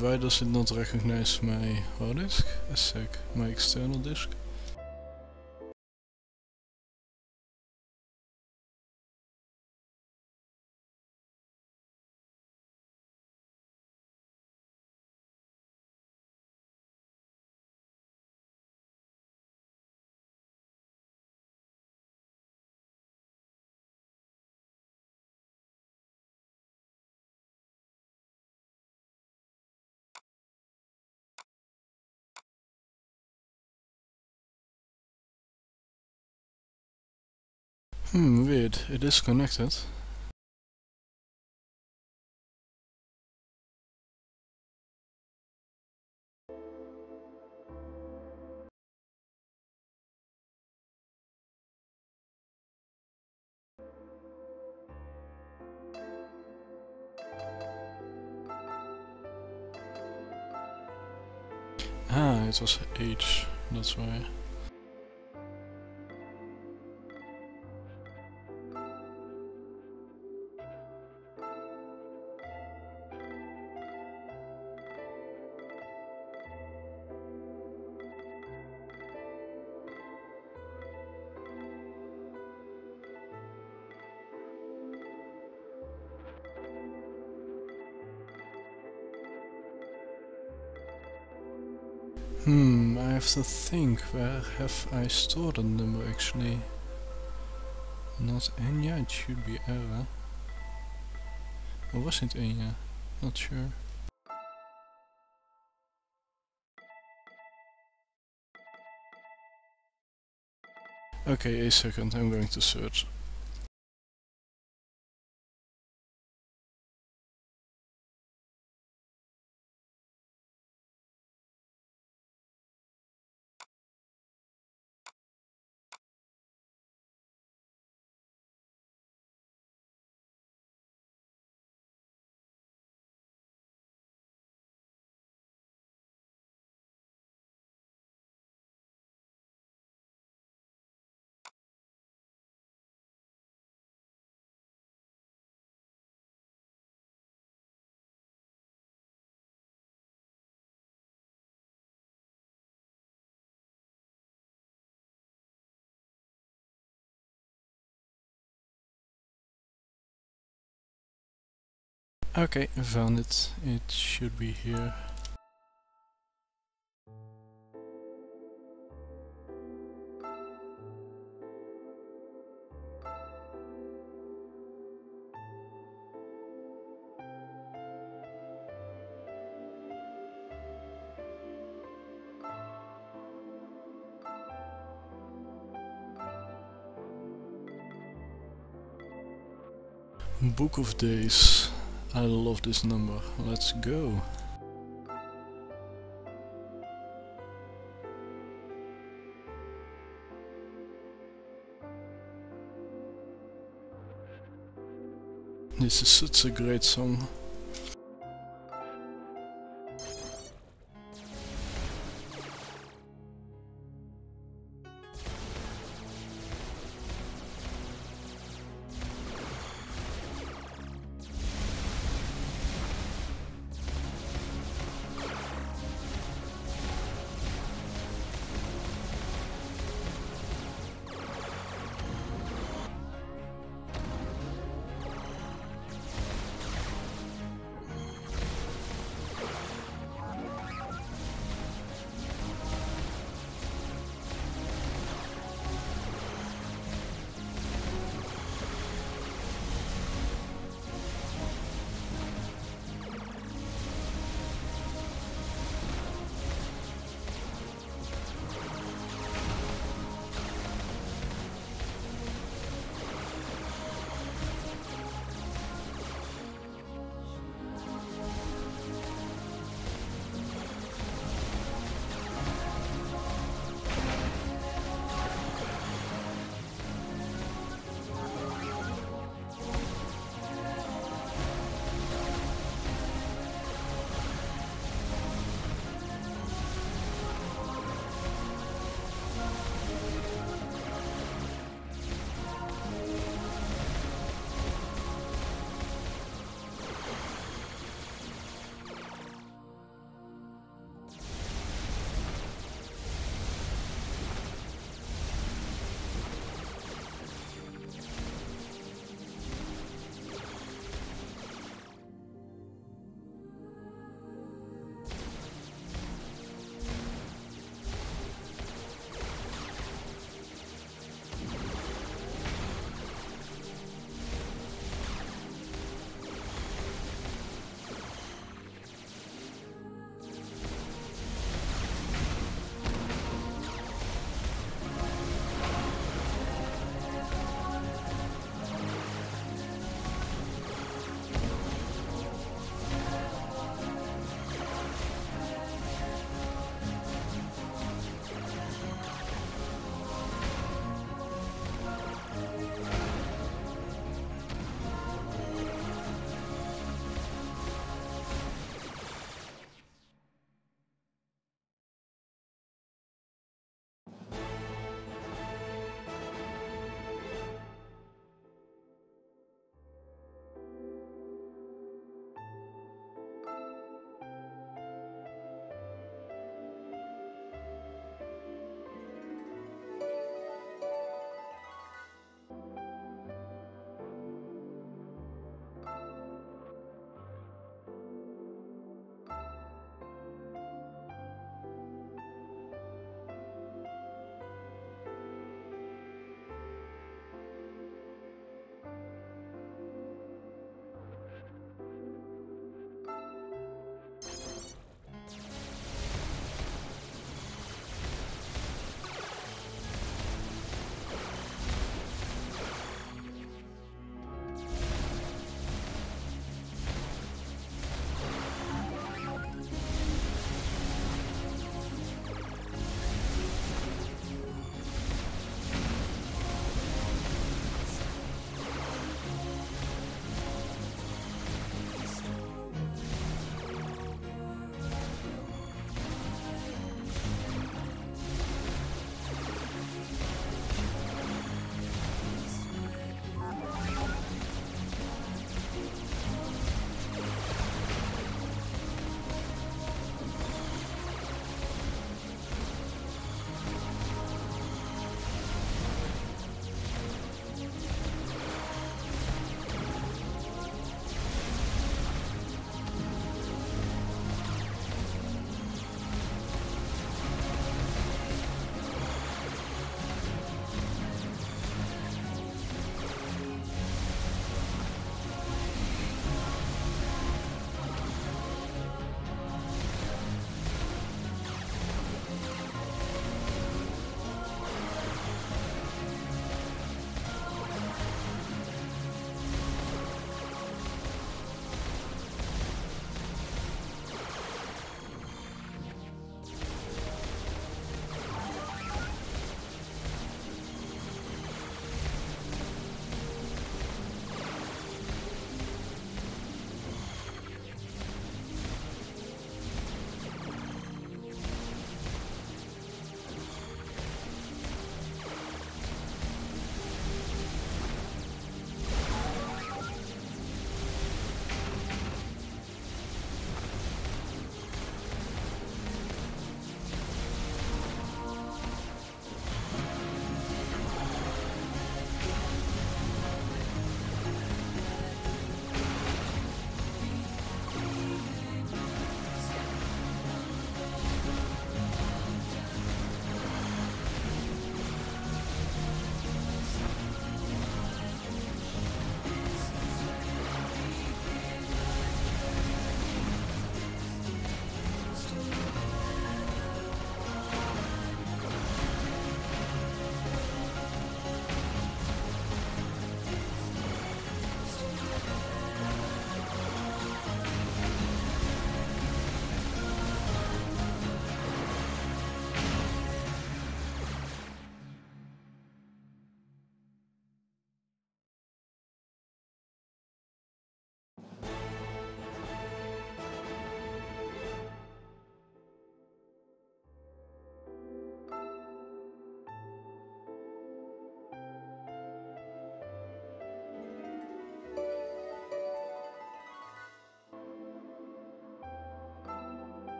Why does it not recognize my hard disk? A sec, my external disk? Weird, it is connected. Ah, it was H, that's why. I have to think, where have I stored the number actually? Not Enya, it should be Era. Or was it Enya? Not sure. Okay, a second, I'm going to search. Okay, I found it. It should be here. Book of Days. I love this number. Let's go. This is such a great song.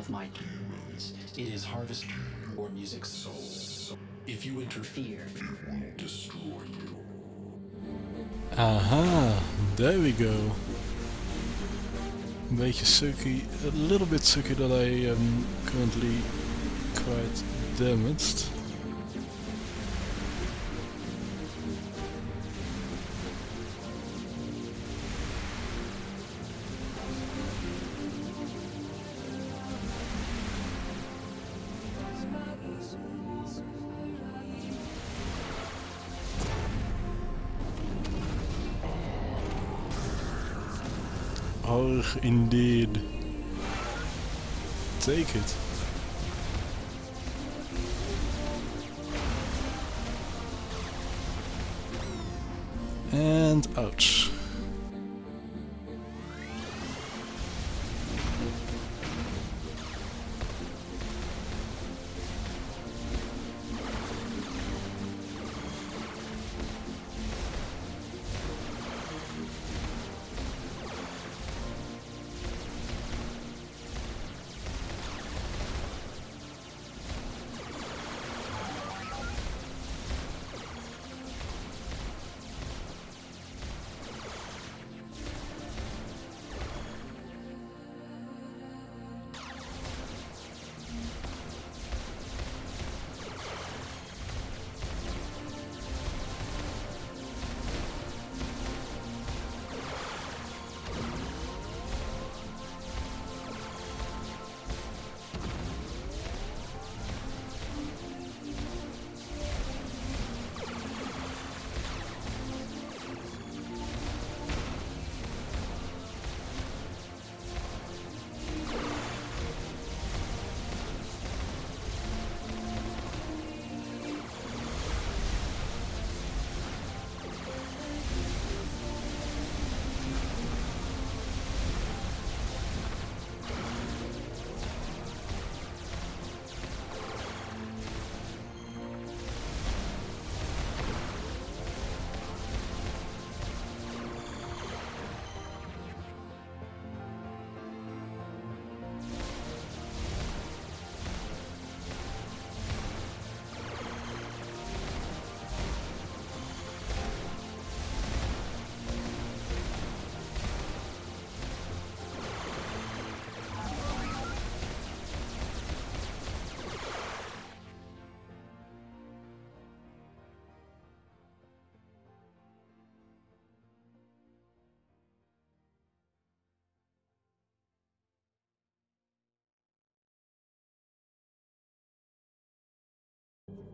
of my demons. It is harvesting your music souls. If you interfere, it will destroy you. Aha, there we go. Een beetje sucky, a little bit sucky that I am currently quite damaged. Oh, indeed. Take it. And ouch.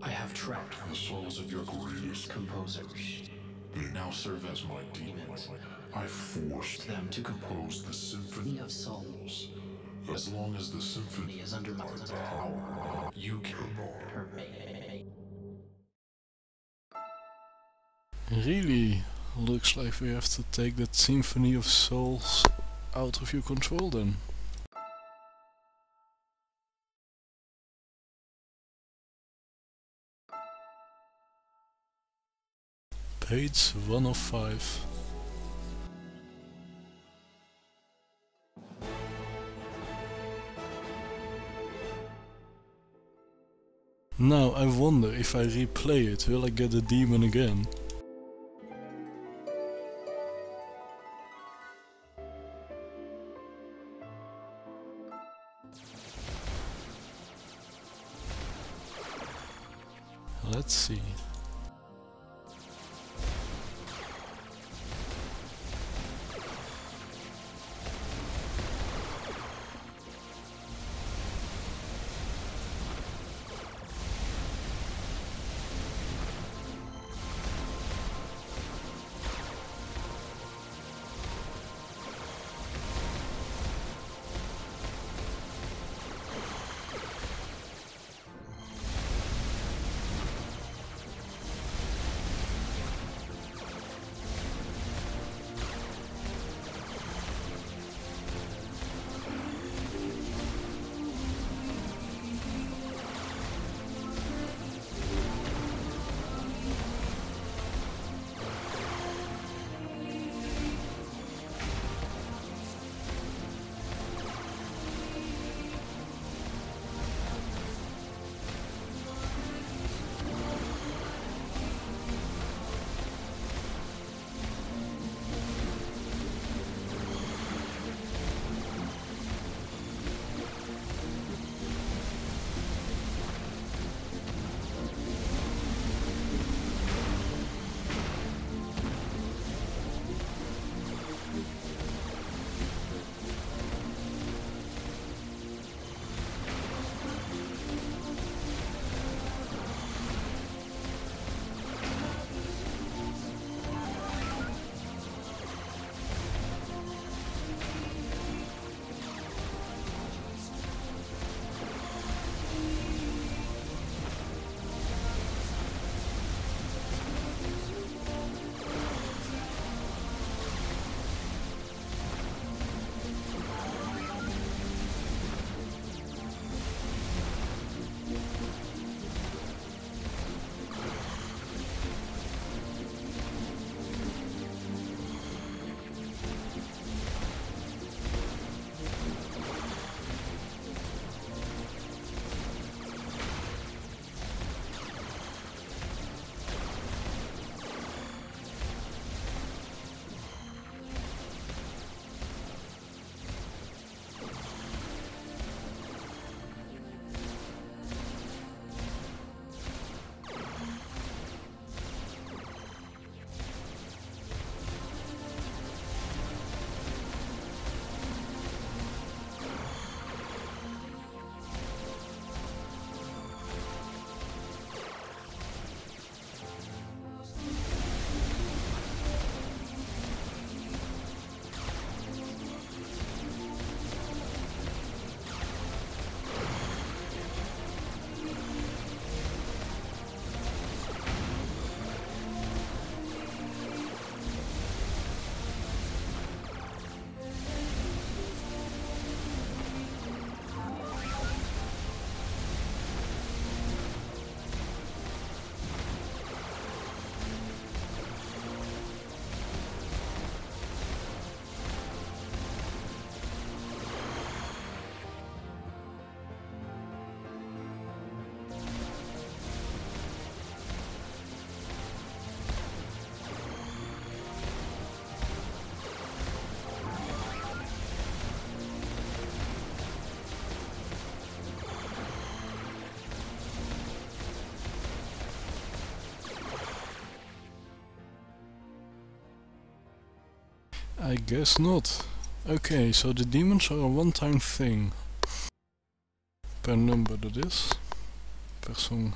I have trapped the souls of your greatest composers. They now serve as my demons. I forced them to compose the Symphony of Souls. As long as the symphony is under my power, you cannot hurt me. Really? Looks like we have to take that Symphony of Souls out of your control then. Page 105. Now I wonder if I replay it, will I get the demon again? Let's see. I guess not. Okay, so the demons are a one-time thing. Per number that is. Per song.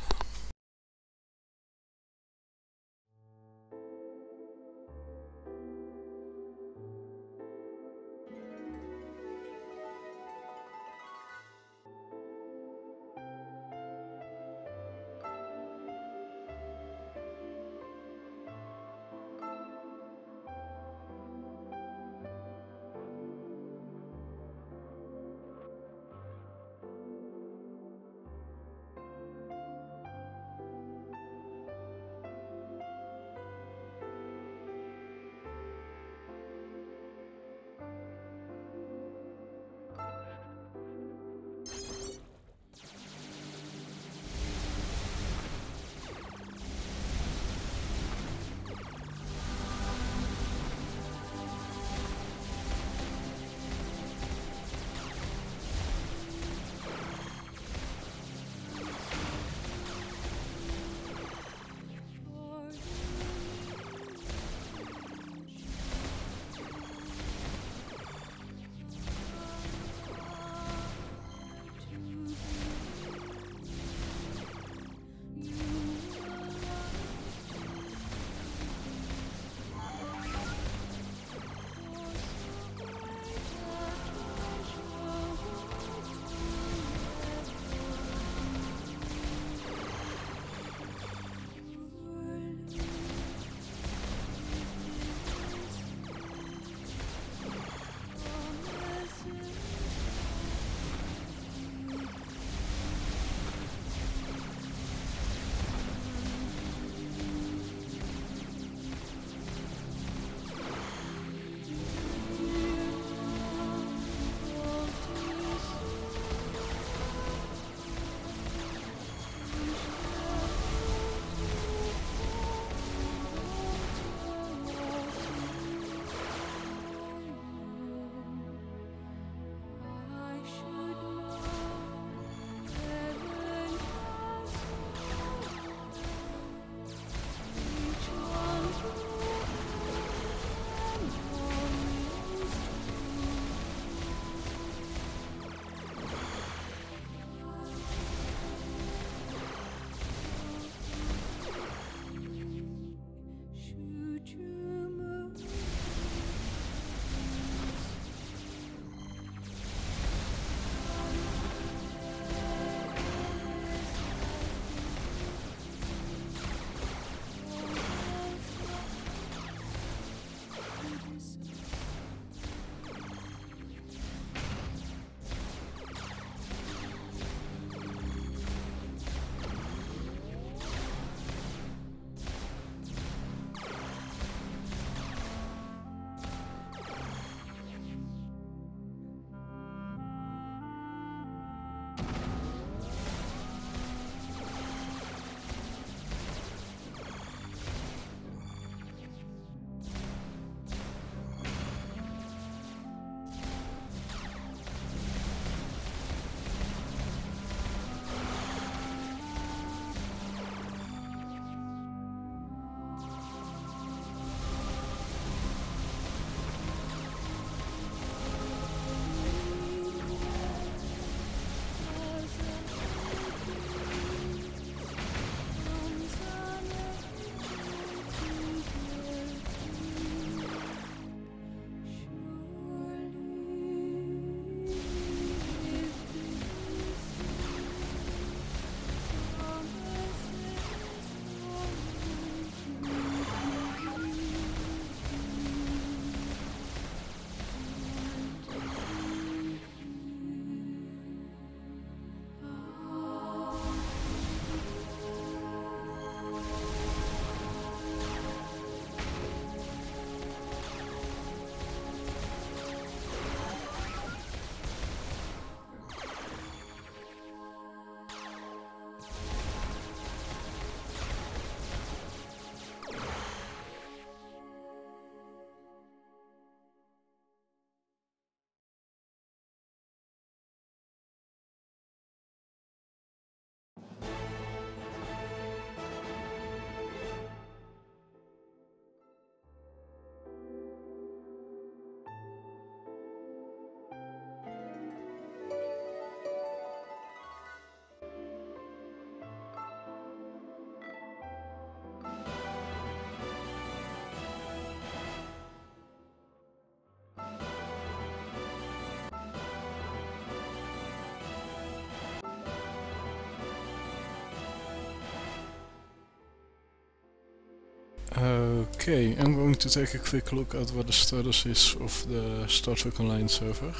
Okay, I'm going to take a quick look at what the status is of the Star Trek Online server.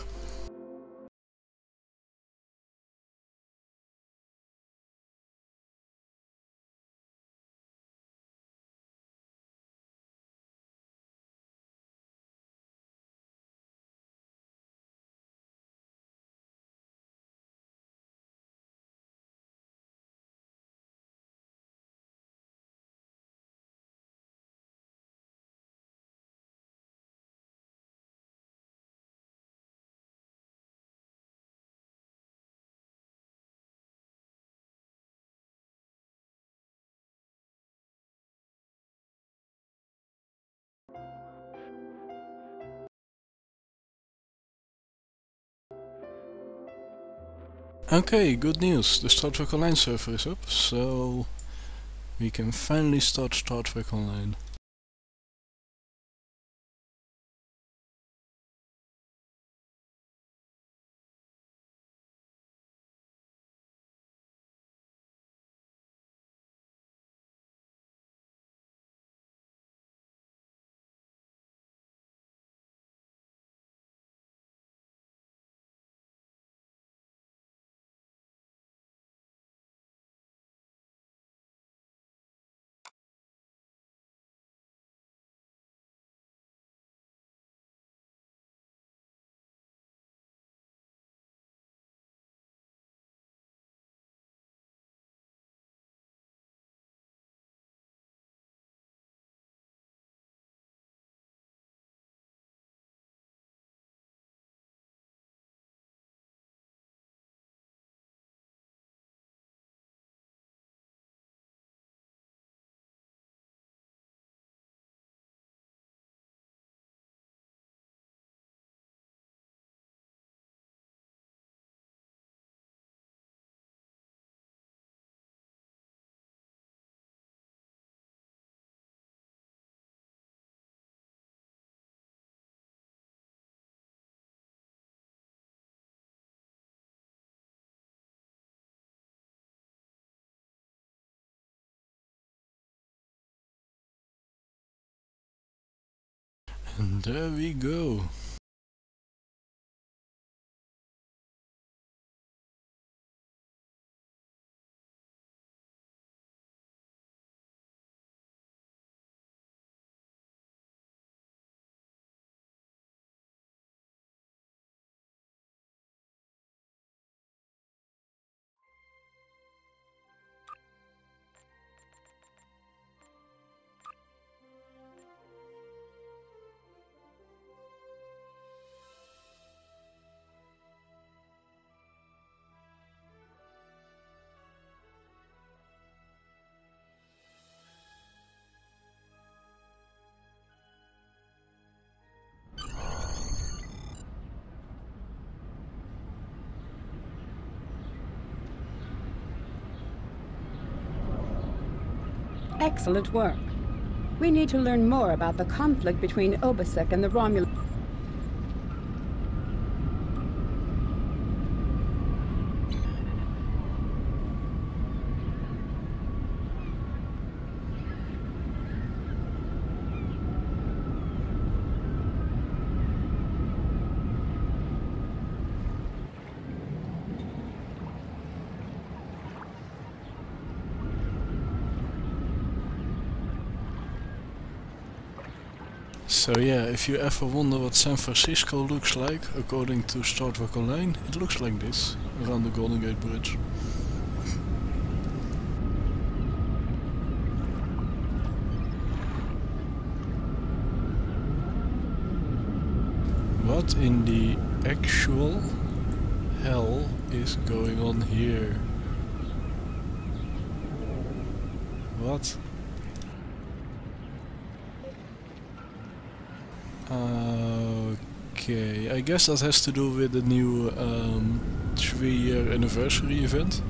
Okay, good news, the Star Trek Online server is up, so we can finally start Star Trek Online. And there we go. Excellent work. We need to learn more about the conflict between Obasek and the Romulans. So yeah, if you ever wonder what San Francisco looks like, according to Star Trek Online, it looks like this, around the Golden Gate Bridge. What in the actual hell is going on here? What? Okay, I guess that has to do with the new 3-year anniversary event.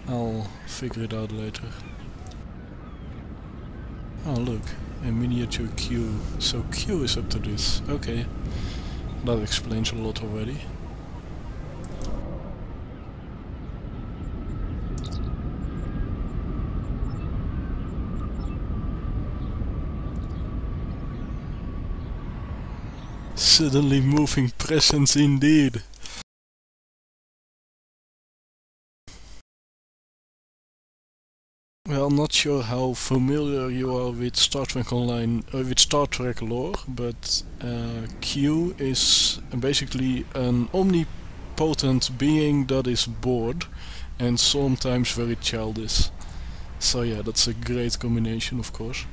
I'll figure it out later. Oh look, a miniature Q. So Q is up to this. Okay, that explains a lot already. Suddenly moving presence indeed. Well, not sure how familiar you are with Star Trek Online, with Star Trek lore, but Q is basically an omnipotent being that is bored and sometimes very childish. So yeah, that's a great combination, of course.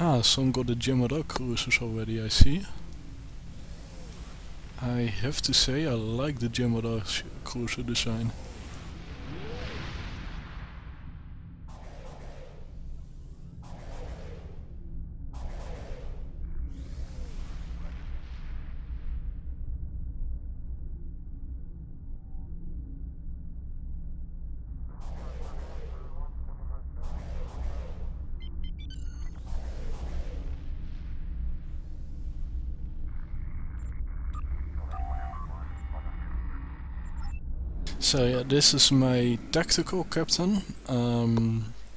Ah, some got the Gemma cruisers already, I see. I have to say I like the Gemma cruiser design. So yeah, this is my tactical captain.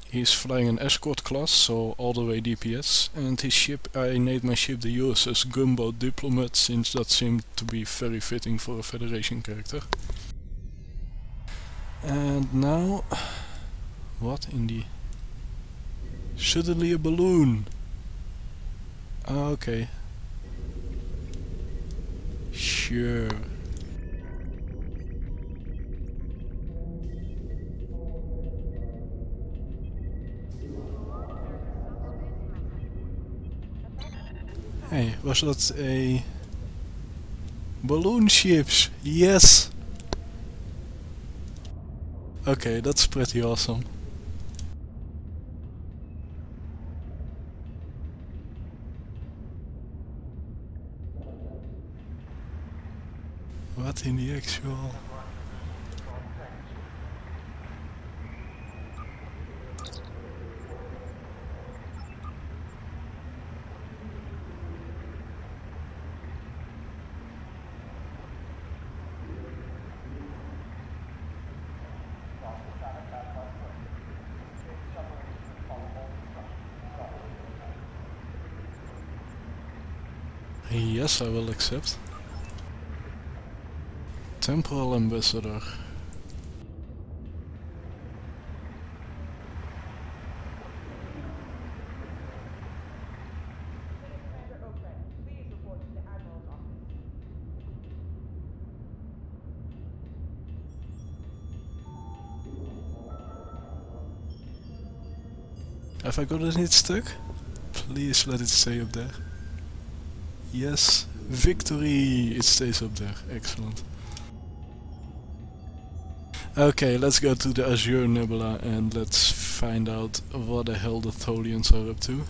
He's flying an escort class, so all the way DPS, and his ship, I named my ship the USS Gunboat Diplomat, since that seemed to be very fitting for a Federation character. And now, what in the... Suddenly a balloon! Ah, okay. Sure. Hey, was that a... balloon ships? Yes! Okay, that's pretty awesome. What in the actual... Yes, I will accept. Temporal Ambassador. Have I got it stuck? Please let it stay up there. Yes, victory! It stays up there, excellent. Okay, let's go to the Aesthir Nebula and let's find out what the hell the Tholians are up to.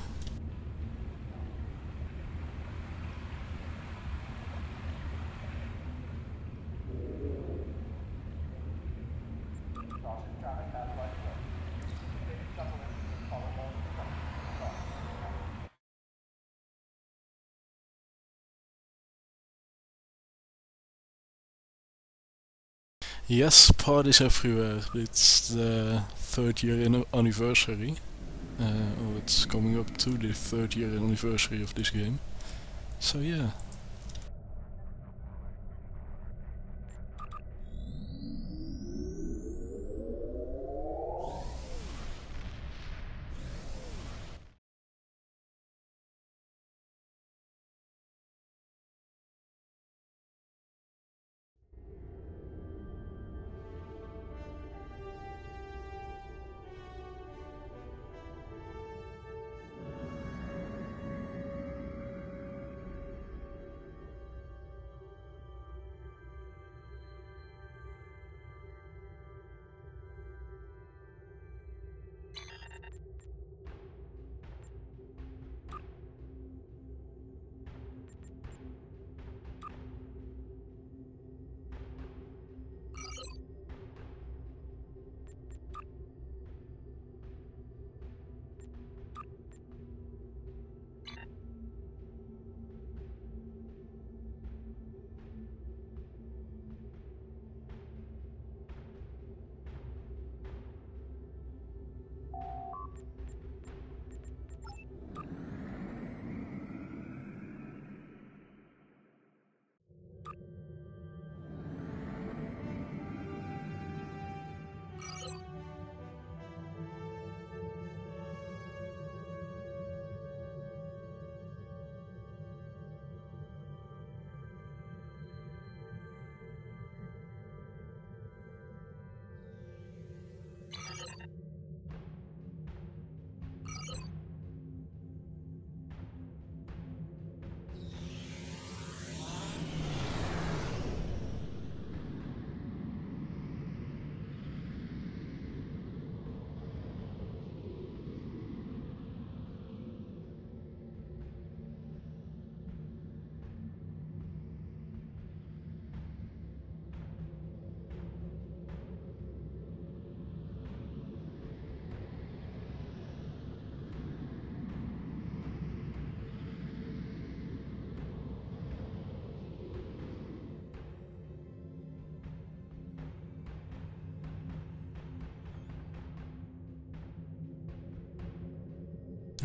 Yes, parties everywhere. It's the 3rd year anniversary. Or it's coming up to the 3rd year anniversary of this game. So yeah.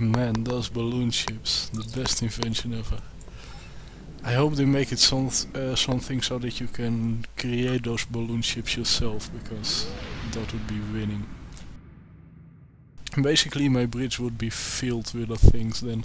Man, those balloon ships, the best invention ever. I hope they make it something so that you can create those balloon ships yourself, because that would be winning. Basically my bridge would be filled with the things then.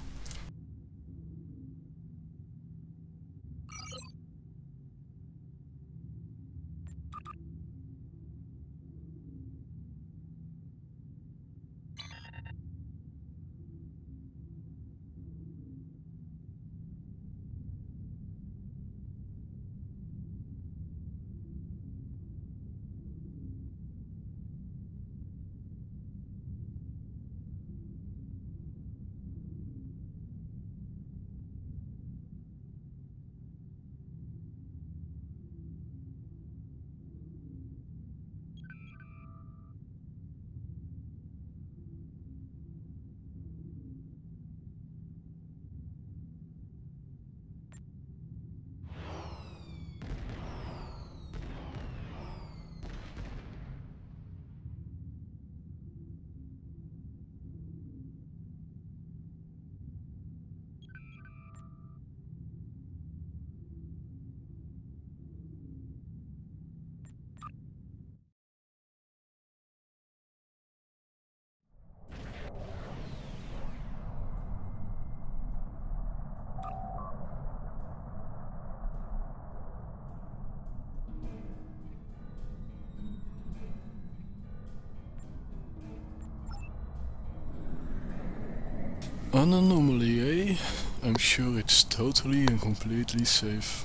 An anomaly, eh? I'm sure it's totally and completely safe.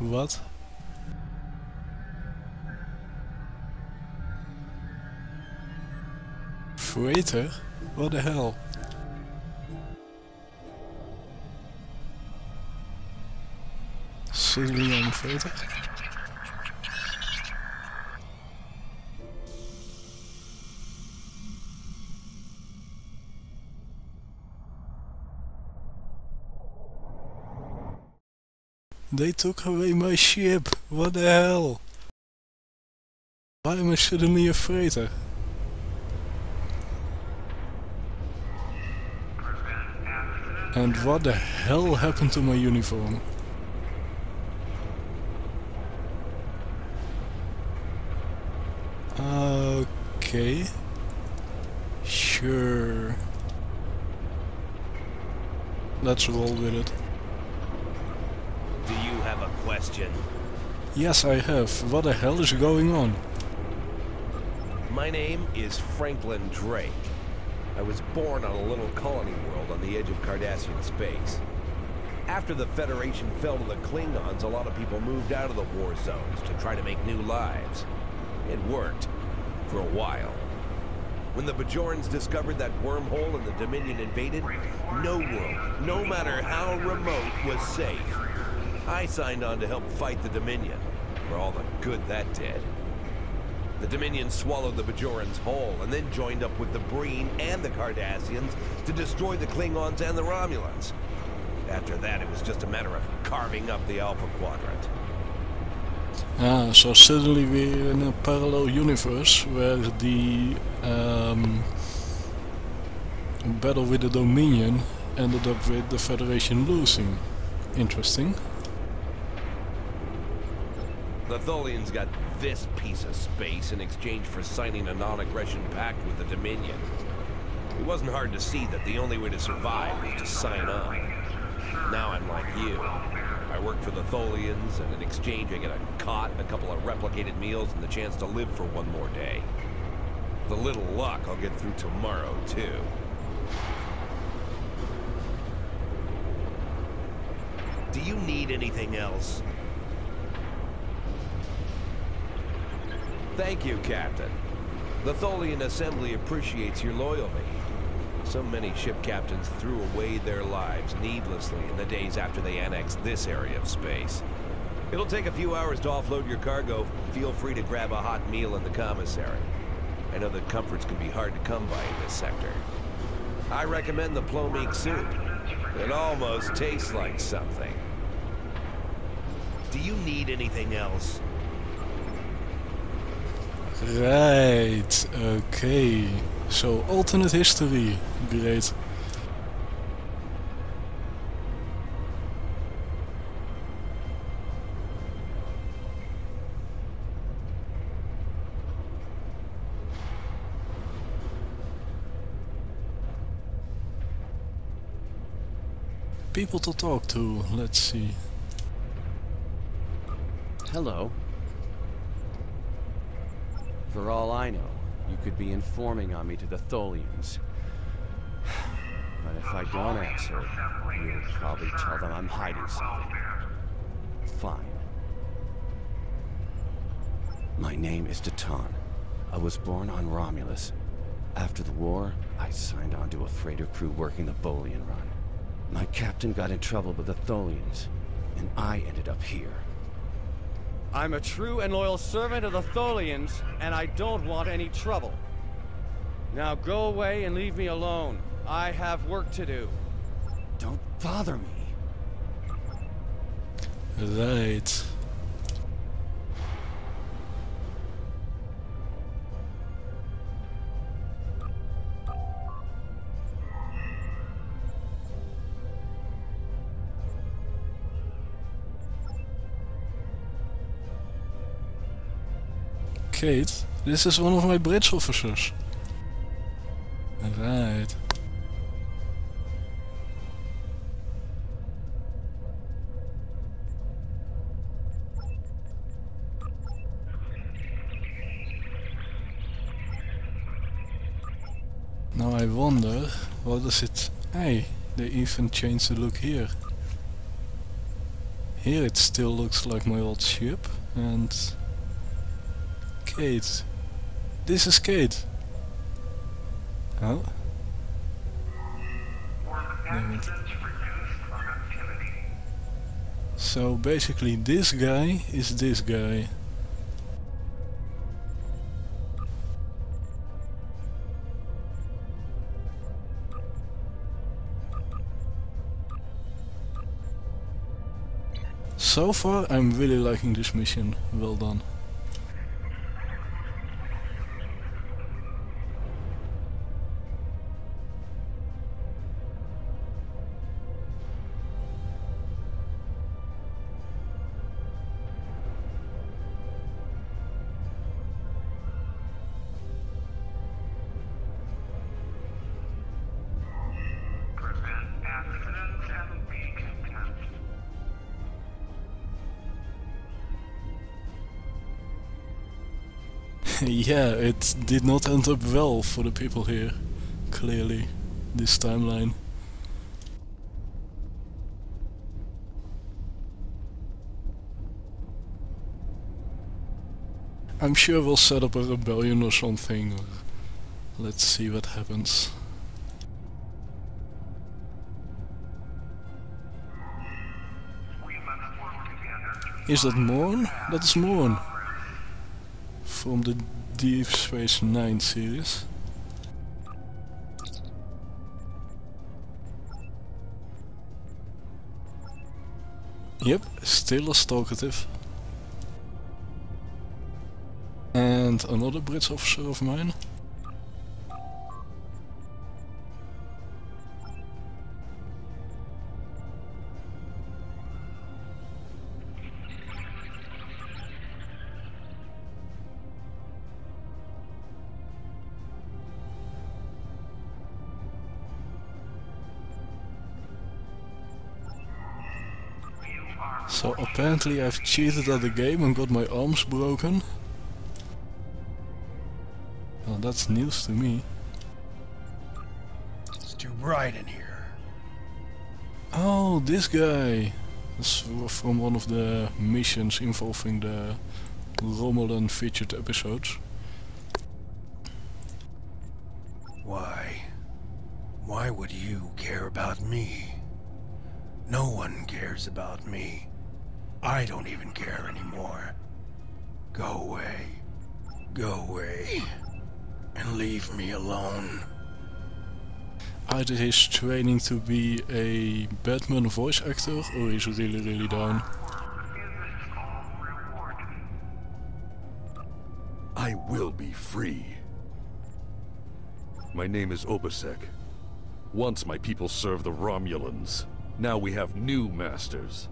What? Freighter? What the hell? Suddenly I'm a freighter? They took away my ship! What the hell? Why am I suddenly a freighter? And what the hell happened to my uniform? Okay. Sure. Let's roll with it. Do you have a question? Yes, I have. What the hell is going on? My name is Franklin Drake. I was born on a little colony world on the edge of Cardassian space. After the Federation fell to the Klingons, a lot of people moved out of the war zones to try to make new lives. It worked. For a while. When the Bajorans discovered that wormhole and the Dominion invaded, no world, no matter how remote, was safe. I signed on to help fight the Dominion, for all the good that did. The Dominion swallowed the Bajorans whole, and then joined up with the Breen and the Cardassians to destroy the Klingons and the Romulans. After that, it was just a matter of carving up the Alpha Quadrant. Ah, so suddenly we're in a parallel universe where the battle with the Dominion ended up with the Federation losing. Interesting. The Tholians got this piece of space in exchange for signing a non-aggression pact with the Dominion. It wasn't hard to see that the only way to survive was to sign on. Now I'm like you. I work for the Tholians, and in exchange I get a cot, a couple of replicated meals, and the chance to live for one more day. With a little luck, I'll get through tomorrow, too. Do you need anything else? Thank you, Captain. The Tholian Assembly appreciates your loyalty. So many ship captains threw away their lives needlessly in the days after they annexed this area of space. It'll take a few hours to offload your cargo. Feel free to grab a hot meal in the commissary. I know that comforts can be hard to come by in this sector. I recommend the plomeek soup. It almost tastes like something. Do you need anything else? Right, okay. So, alternate history. Great. People to talk to, let's see. Hello. For all I know, you could be informing on me to the Tholians. But if I don't answer, you'll probably tell them I'm hiding something. Fine. My name is Datan. I was born on Romulus. After the war, I signed on to a freighter crew working the Bolian run. My captain got in trouble with the Tholians, and I ended up here. I'm a true and loyal servant of the Tholians, and I don't want any trouble. Now go away and leave me alone. I have work to do. Don't bother me. Right. Kate, this is one of my bridge officers. Right. Now I wonder, what is it? Hey, they even changed the look here. Here it still looks like my old ship, and Kate. This is Kate. Oh. Damn it. So basically this guy is this guy. So far I'm really liking this mission. Well done. Yeah, it did not end up well for the people here, clearly, this timeline. I'm sure we'll set up a rebellion or something, or let's see what happens. Is that Morn? That is Morn. From the Deep Space 9 series. Yep, still as talkative. and another bridge officer of mine. So apparently I've cheated at the game and got my arms broken. Well, that's news to me. It's too bright in here. Oh, this guy! That's from one of the missions involving the Romulan featured episodes. Why? Why would you care about me? No one cares about me. I don't even care anymore. Go away. Go away. And leave me alone. Either he's training to be a Batman voice actor or he's really down. I will be free. My name is Obasek. Once my people served the Romulans. Now we have new masters.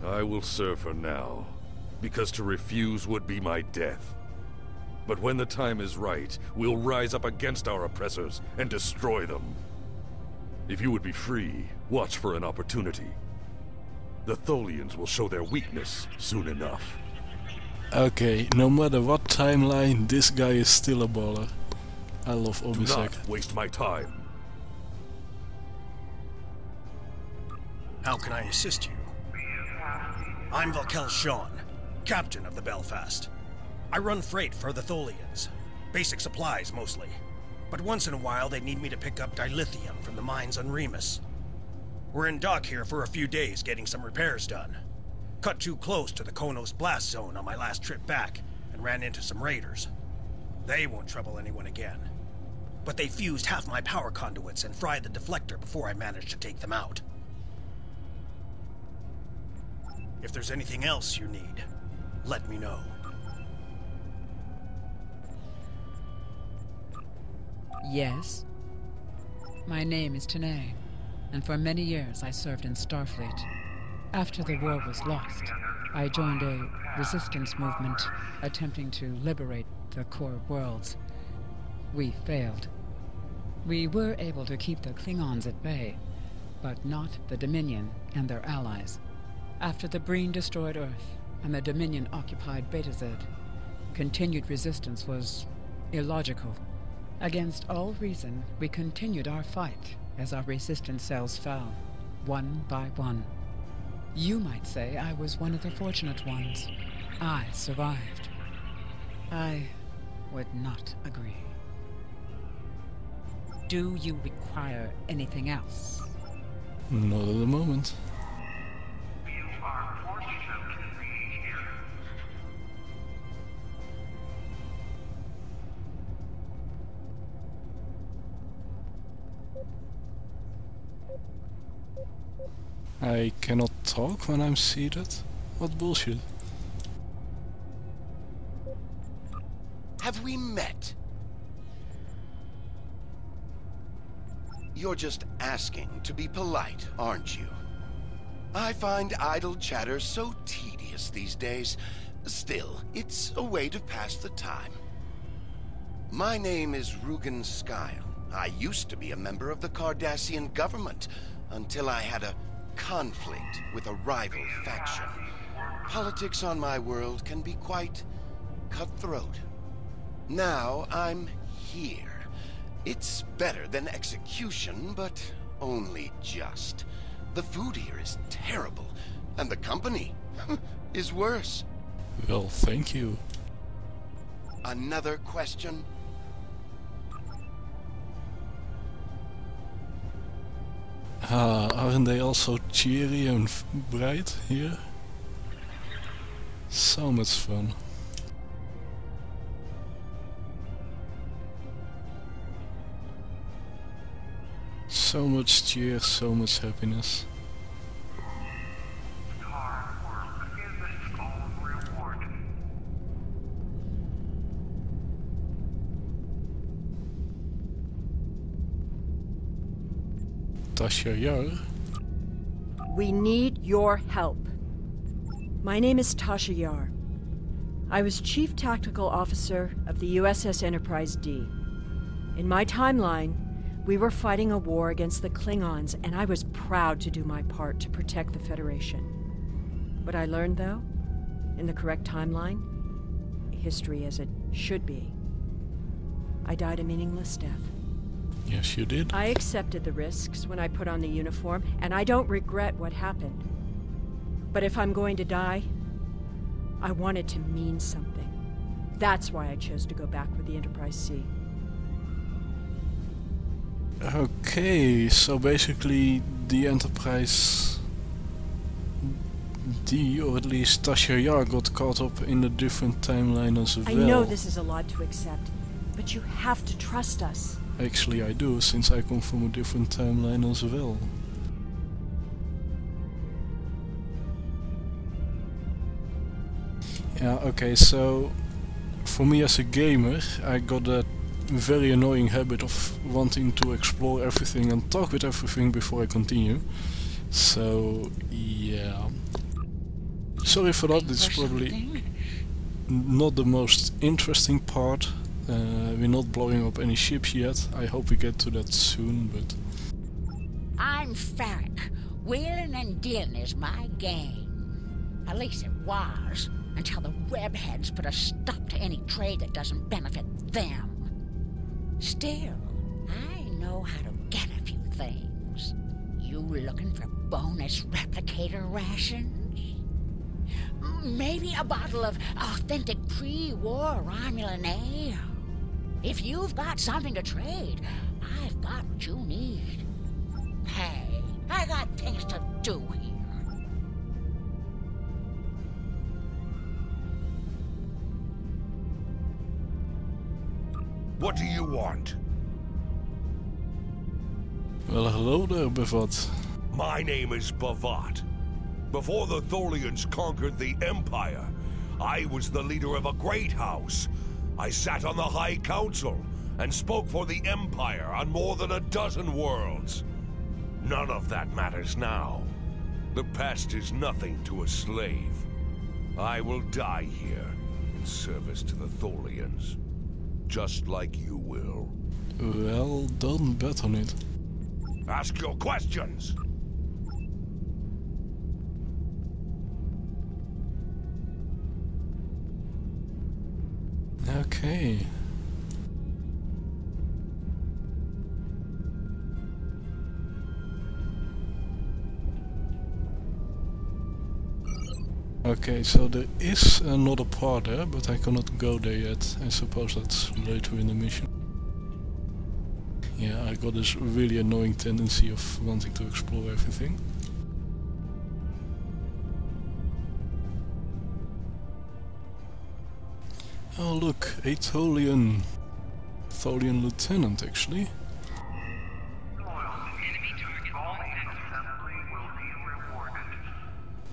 I will serve her now, because to refuse would be my death. But when the time is right, we'll rise up against our oppressors and destroy them. If you would be free, watch for an opportunity. The Tholians will show their weakness soon enough. Okay, no matter what timeline, this guy is still a baller. I love Obasek. Do not waste my time. How can I assist you? I'm Valkel Shawn, captain of the Belfast. I run freight for the Tholians. Basic supplies, mostly. But once in a while, they need me to pick up dilithium from the mines on Remus. We're in dock here for a few days getting some repairs done. Cut too close to the Konos blast zone on my last trip back, and ran into some raiders. They won't trouble anyone again. But they fused half my power conduits and fried the deflector before I managed to take them out. If there's anything else you need, let me know. Yes? My name is Tanae, and for many years I served in Starfleet. After the war was lost, I joined a resistance movement attempting to liberate the core worlds. We failed. We were able to keep the Klingons at bay, but not the Dominion and their allies. After the Breen destroyed Earth and the Dominion occupied Betazed, continued resistance was illogical. Against all reason, we continued our fight as our resistance cells fell, one by one. You might say I was one of the fortunate ones. I survived. I would not agree. Do you require anything else? Not at the moment. I cannot talk when I'm seated? What bullshit. Have we met? You're just asking to be polite, aren't you? I find idle chatter so tedious these days. Still, it's a way to pass the time. My name is Rugen Skyle. I used to be a member of the Cardassian government until I had a conflict with a rival faction. Politics on my world can be quite cutthroat. Now I'm here. It's better than execution, but only just. The food here is terrible, and the company is worse. Well, thank you. Another question? Aren't they also cheery and bright here? So much fun. So much cheer, so much happiness. Tasha Yar. We need your help. My name is Tasha Yar. I was Chief Tactical Officer of the USS Enterprise D. In my timeline, we were fighting a war against the Klingons, and I was proud to do my part to protect the Federation. What I learned, though, in the correct timeline, history as it should be, I died a meaningless death. Yes, you did. I accepted the risks when I put on the uniform, and I don't regret what happened. But if I'm going to die, I want it to mean something. That's why I chose to go back with the Enterprise C. Okay, so basically the Enterprise D, or at least Tasha Yar, got caught up in a different timeline as well. I know this is a lot to accept, but you have to trust us. Actually I do, since I come from a different timeline as well. Yeah, okay, so for me as a gamer, I got that very annoying habit of wanting to explore everything and talk with everything before I continue. So, yeah. Sorry for that, it's probably not the most interesting part. We're not blowing up any ships yet. I hope we get to that soon, but... I'm Farrick. Wheeling and dealing is my game. At least it was, until the webheads put a stop to any trade that doesn't benefit them. Still, I know how to get a few things. You looking for bonus replicator rations? Maybe a bottle of authentic pre-war Romulan ale? If you've got something to trade, I've got what you need. Hey, I got things to do here. What do you want? Well, hello there, Bavat. My name is Bavat. Before the Tholians conquered the Empire, I was the leader of a great house. I sat on the High Council and spoke for the Empire on more than a dozen worlds. None of that matters now. The past is nothing to a slave. I will die here in service to the Tholians, just like you will. Well, don't bet on it. Ask your questions! Okay. Okay, so there is another part there, but I cannot go there yet. I suppose that's later in the mission. Yeah, I got this really annoying tendency of wanting to explore everything. Oh look, a Tholian. Tholian lieutenant actually.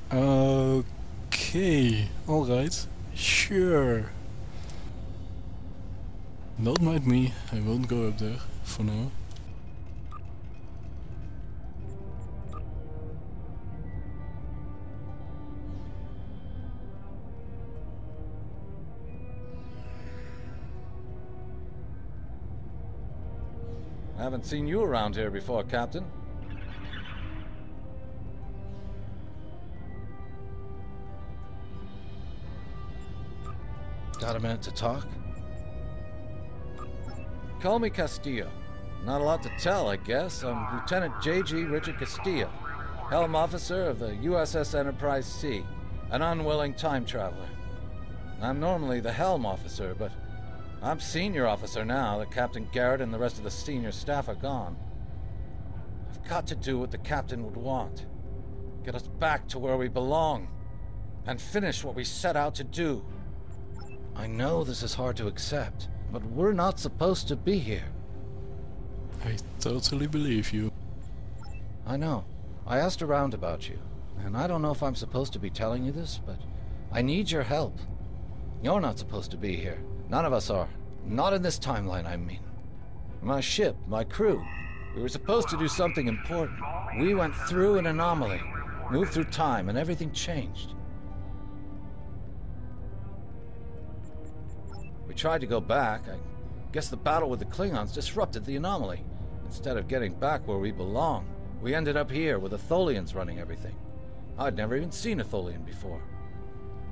Okay, alright, sure. Don't mind me, I won't go up there for now. I haven't seen you around here before, Captain. Got a minute to talk? Call me Castillo. Not a lot to tell, I guess. I'm Lieutenant J.G. Richard Castillo, Helm Officer of the USS Enterprise C, an unwilling time traveler. I'm normally the Helm Officer, but I'm Senior Officer now that Captain Garrett and the rest of the senior staff are gone. I've got to do what the Captain would want. Get us back to where we belong, and finish what we set out to do. I know this is hard to accept, but we're not supposed to be here. I totally believe you. I know. I asked around about you, and I don't know if I'm supposed to be telling you this, but I need your help. You're not supposed to be here. None of us are. Not in this timeline, I mean. My ship, my crew, We were supposed to do something important. We went through an anomaly, moved through time, and everything changed. We tried to go back. I guess the battle with the Klingons disrupted the anomaly. Instead of getting back where we belong, we ended up here with the Tholians running everything. I'd never even seen a Tholian before.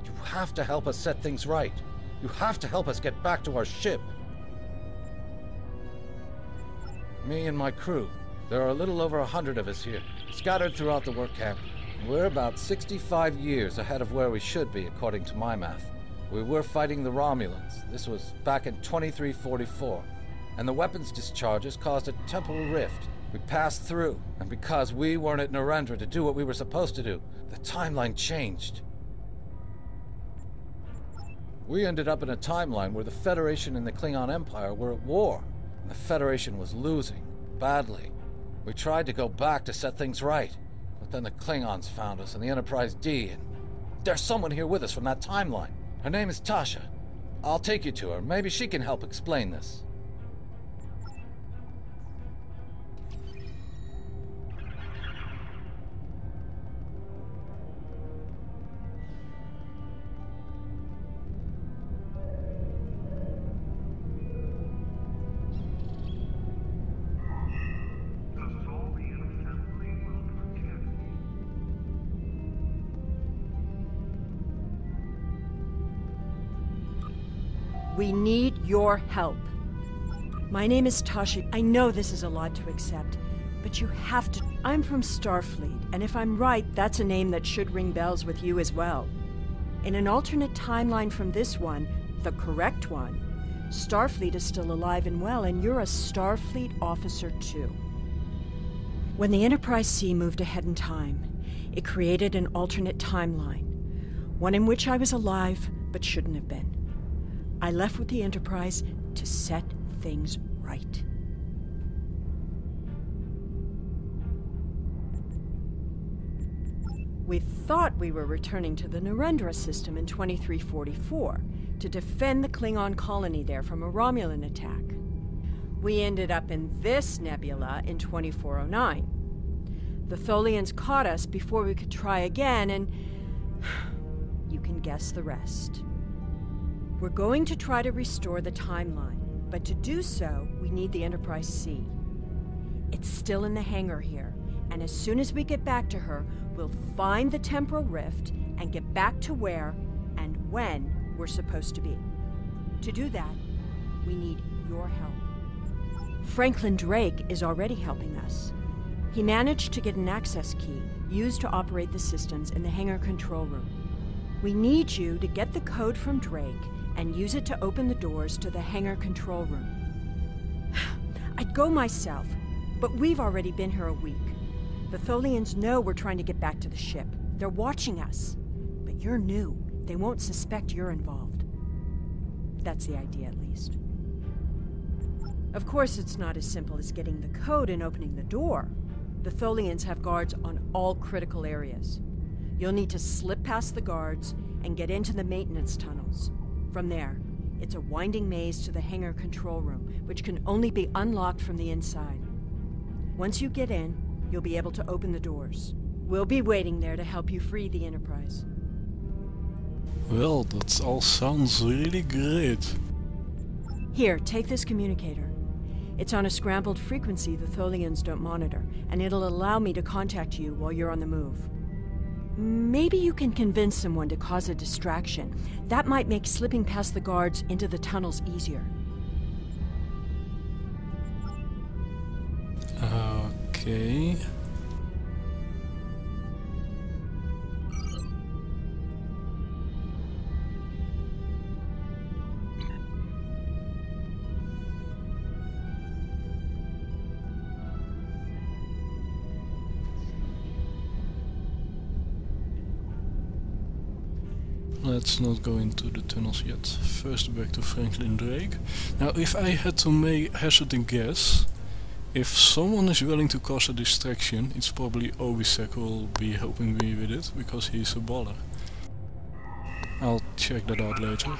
You have to help us set things right. You have to help us get back to our ship. Me and my crew. There are a little over 100 of us here, scattered throughout the work camp. We're about 65 years ahead of where we should be, according to my math. We were fighting the Romulans. This was back in 2344. And the weapons discharges caused a temporal rift. We passed through, and because we weren't at Narendra to do what we were supposed to do, the timeline changed. We ended up in a timeline where the Federation and the Klingon Empire were at war, and the Federation was losing, badly. We tried to go back to set things right, but then the Klingons found us and the Enterprise D, and there's someone here with us from that timeline. Her name is Tasha. I'll take you to her. Maybe she can help explain this. We need your help. My name is Tasha. I know this is a lot to accept, but you have to. I'm from Starfleet, and if I'm right, that's a name that should ring bells with you as well. In an alternate timeline from this one, the correct one, Starfleet is still alive and well, and you're a Starfleet officer too. When the Enterprise C moved ahead in time, it created an alternate timeline, one in which I was alive but shouldn't have been. I left with the Enterprise to set things right. We thought we were returning to the Narendra system in 2344 to defend the Klingon colony there from a Romulan attack. We ended up in this nebula in 2409. The Tholians caught us before we could try again, and you can guess the rest. We're going to try to restore the timeline, but to do so, we need the Enterprise C. It's still in the hangar here, and as soon as we get back to her, we'll find the temporal rift and get back to where and when we're supposed to be. To do that, we need your help. Franklin Drake is already helping us. He managed to get an access key used to operate the systems in the hangar control room. We need you to get the code from Drake and use it to open the doors to the hangar control room. I'd go myself, but we've already been here a week. The Tholians know we're trying to get back to the ship. They're watching us. But you're new. They won't suspect you're involved. That's the idea, at least. Of course, it's not as simple as getting the code and opening the door. The Tholians have guards on all critical areas. You'll need to slip past the guards and get into the maintenance tunnels. From there, it's a winding maze to the hangar control room, which can only be unlocked from the inside. Once you get in, you'll be able to open the doors. We'll be waiting there to help you free the Enterprise. Well, that all sounds really great. Here, take this communicator. It's on a scrambled frequency the Tholians don't monitor, and it'll allow me to contact you while you're on the move. Maybe you can convince someone to cause a distraction. That might make slipping past the guards into the tunnels easier. Okay. Let's not go into the tunnels yet. First back to Franklin Drake. Now if I had to hazard a guess, if someone is willing to cause a distraction, it's probably Obisek who will be helping me with it, because he's a baller. I'll check that out later.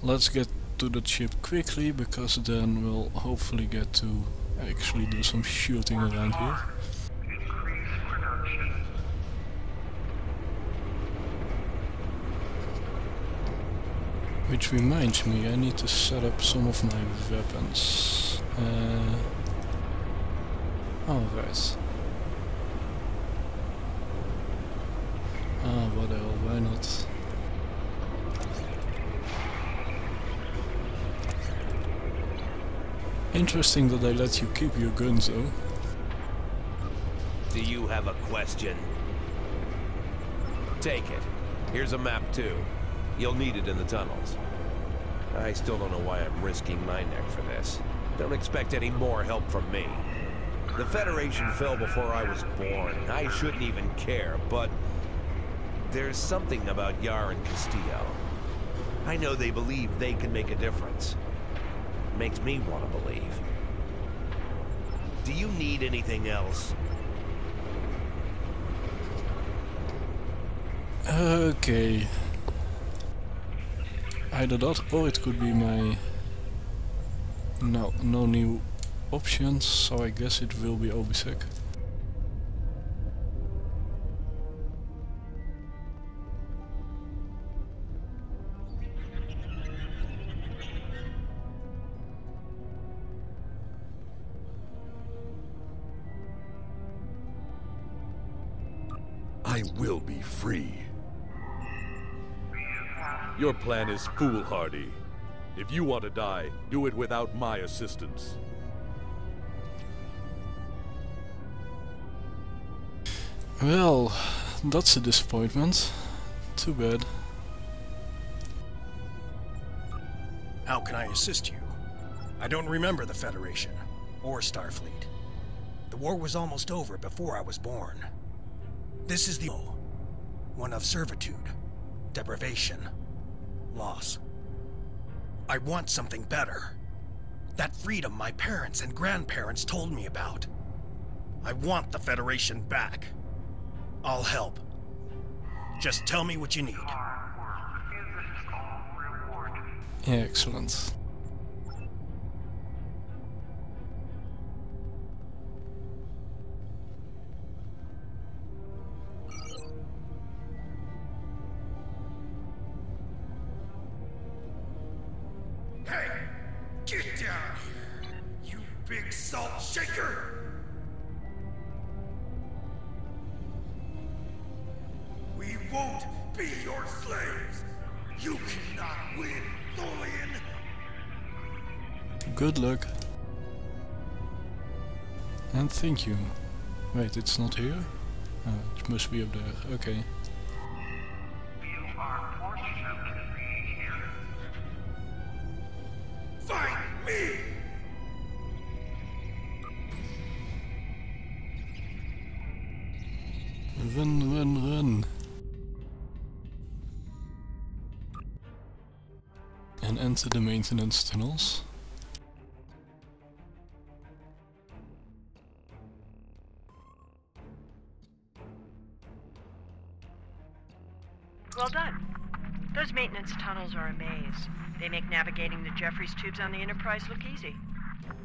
Let's get to the ship quickly, because then we'll hopefully get to actually do some shooting around here. Which reminds me, I need to set up some of my weapons. Alright. What the hell, why not? Interesting that they let you keep your guns though. Do you have a question? Take it. Here's a map too. You'll need it in the tunnels. I still don't know why I'm risking my neck for this. Don't expect any more help from me. The Federation fell before I was born. I shouldn't even care, but there's something about Yar and Castillo. I know they believe they can make a difference. Makes me want to believe. Do you need anything else? Okay. Either that, or it could be my... No new options, so I guess it will be Obisek. I will be free. Your plan is foolhardy. If you want to die, do it without my assistance. Well, that's a disappointment. Too bad. How can I assist you? I don't remember the Federation, or Starfleet. The war was almost over before I was born. This is the one of servitude, deprivation, loss. I want something better. That freedom my parents and grandparents told me about. I want the Federation back. I'll help. Just tell me what you need. Excellent. Hey! Get down here, you big salt shaker! We won't be your slaves! You cannot win, Tholian! Good luck. And thank you. Wait, it's not here? Oh, it must be up there. Okay. Fight me! Run, run, run. And enter the maintenance tunnels. Well done. Those maintenance tunnels are a maze. They make navigating the Jeffries tubes on the Enterprise look easy.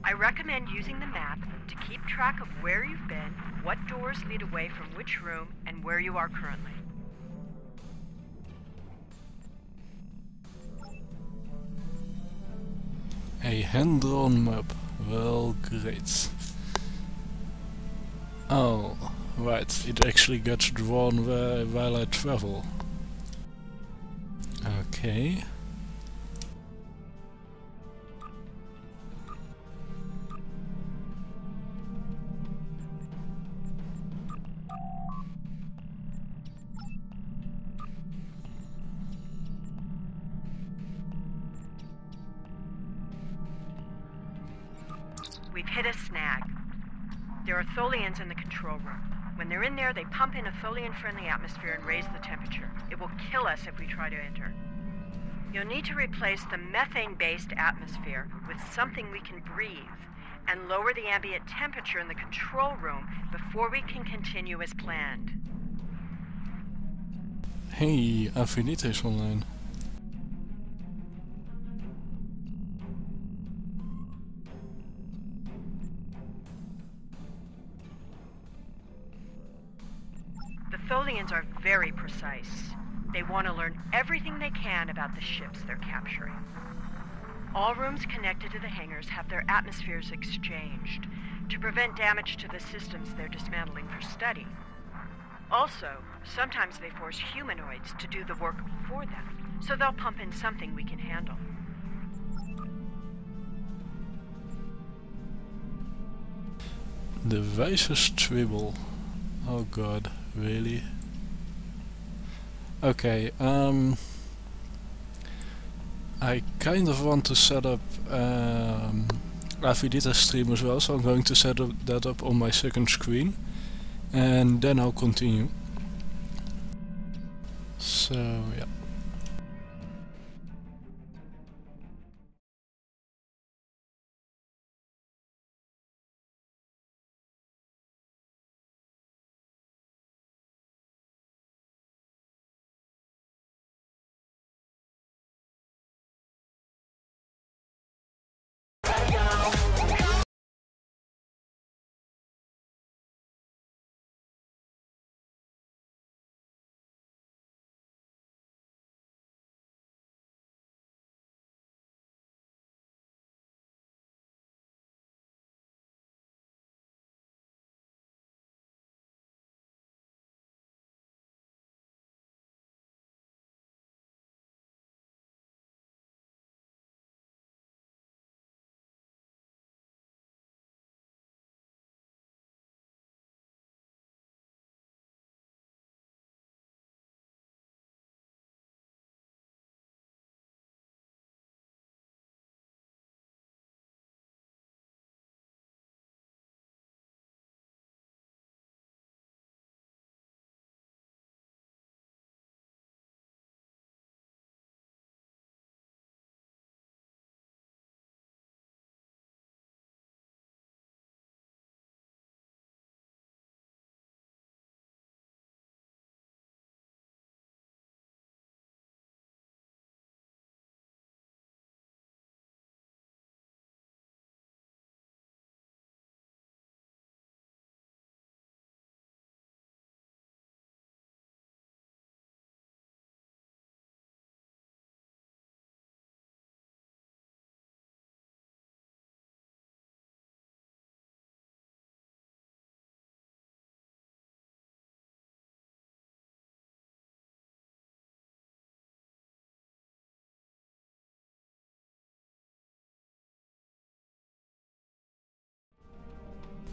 I recommend using the map to keep track of where you've been, what doors lead away from which room, and where you are currently. A hand-drawn map. Well, great. Oh, right. It actually gets drawn while I travel. Okay. We've hit a snag. There are Tholians in the control room. When they're in there, they pump in a Tholian-friendly atmosphere and raise the temperature. It will kill us if we try to enter. You'll need to replace the methane-based atmosphere with something we can breathe and lower the ambient temperature in the control room before we can continue as planned. Hey, Affinite is online. Tholians are very precise. They want to learn everything they can about the ships they're capturing. All rooms connected to the hangars have their atmospheres exchanged to prevent damage to the systems they're dismantling for study. Also, sometimes they force humanoids to do the work for them, so they'll pump in something we can handle. The wijze Tribble. Oh god, really? Okay, I kind of want to set up Avidita stream as well, so I'm going to set that up on my second screen and then I'll continue. So yeah.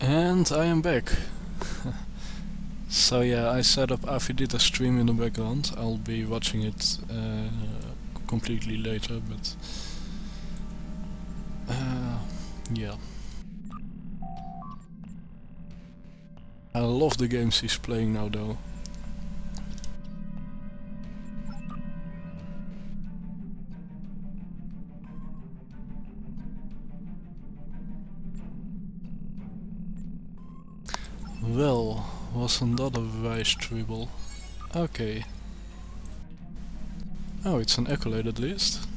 And I am back. So yeah, I set up Avidita stream in the background. I'll be watching it completely later, but yeah. I love the games he's playing now though. Wel, wasn't that a wijs Tribble? Okay. Oh, it's an accolade at least.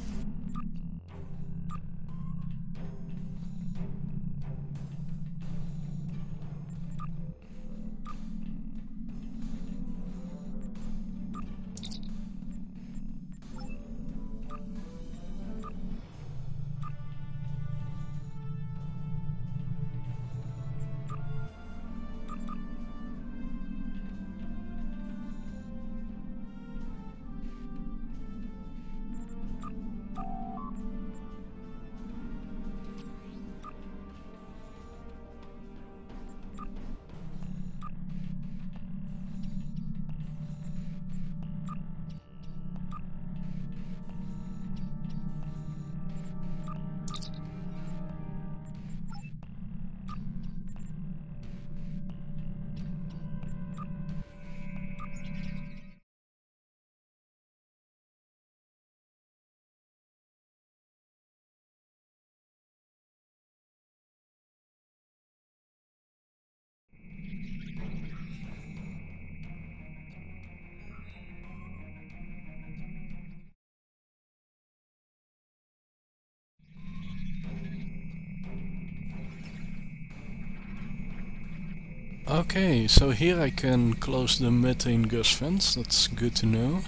Okay, so here I can close the methane gas vents, that's good to know.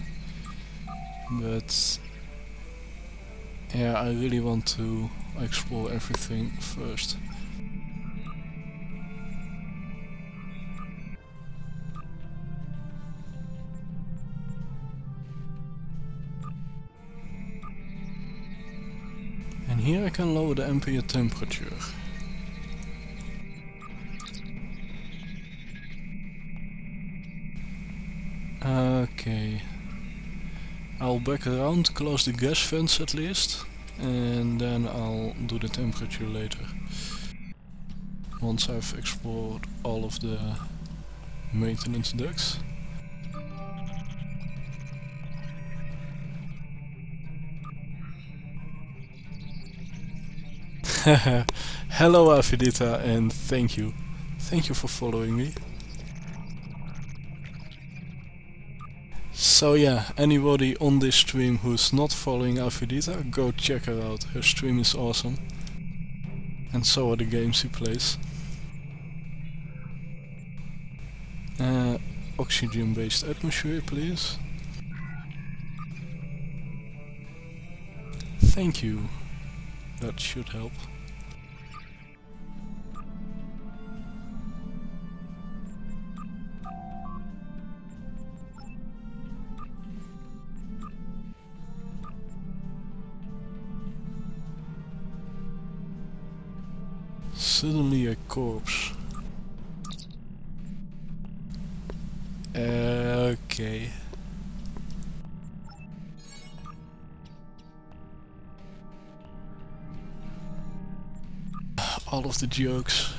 But yeah, I really want to explore everything first. And here I can lower the ambient temperature. Okay. I'll back around, close the gas vents at least, and then I'll do the temperature later. Once I've explored all of the maintenance ducts. Hello Afidita, and thank you. Thank you for following me. So yeah, anybody on this stream who's not following Afidita, go check her out. Her stream is awesome. And so are the games she plays. Oxygen-based atmosphere, please. Thank you. That should help. Suddenly a corpse. Okay. All of the jokes.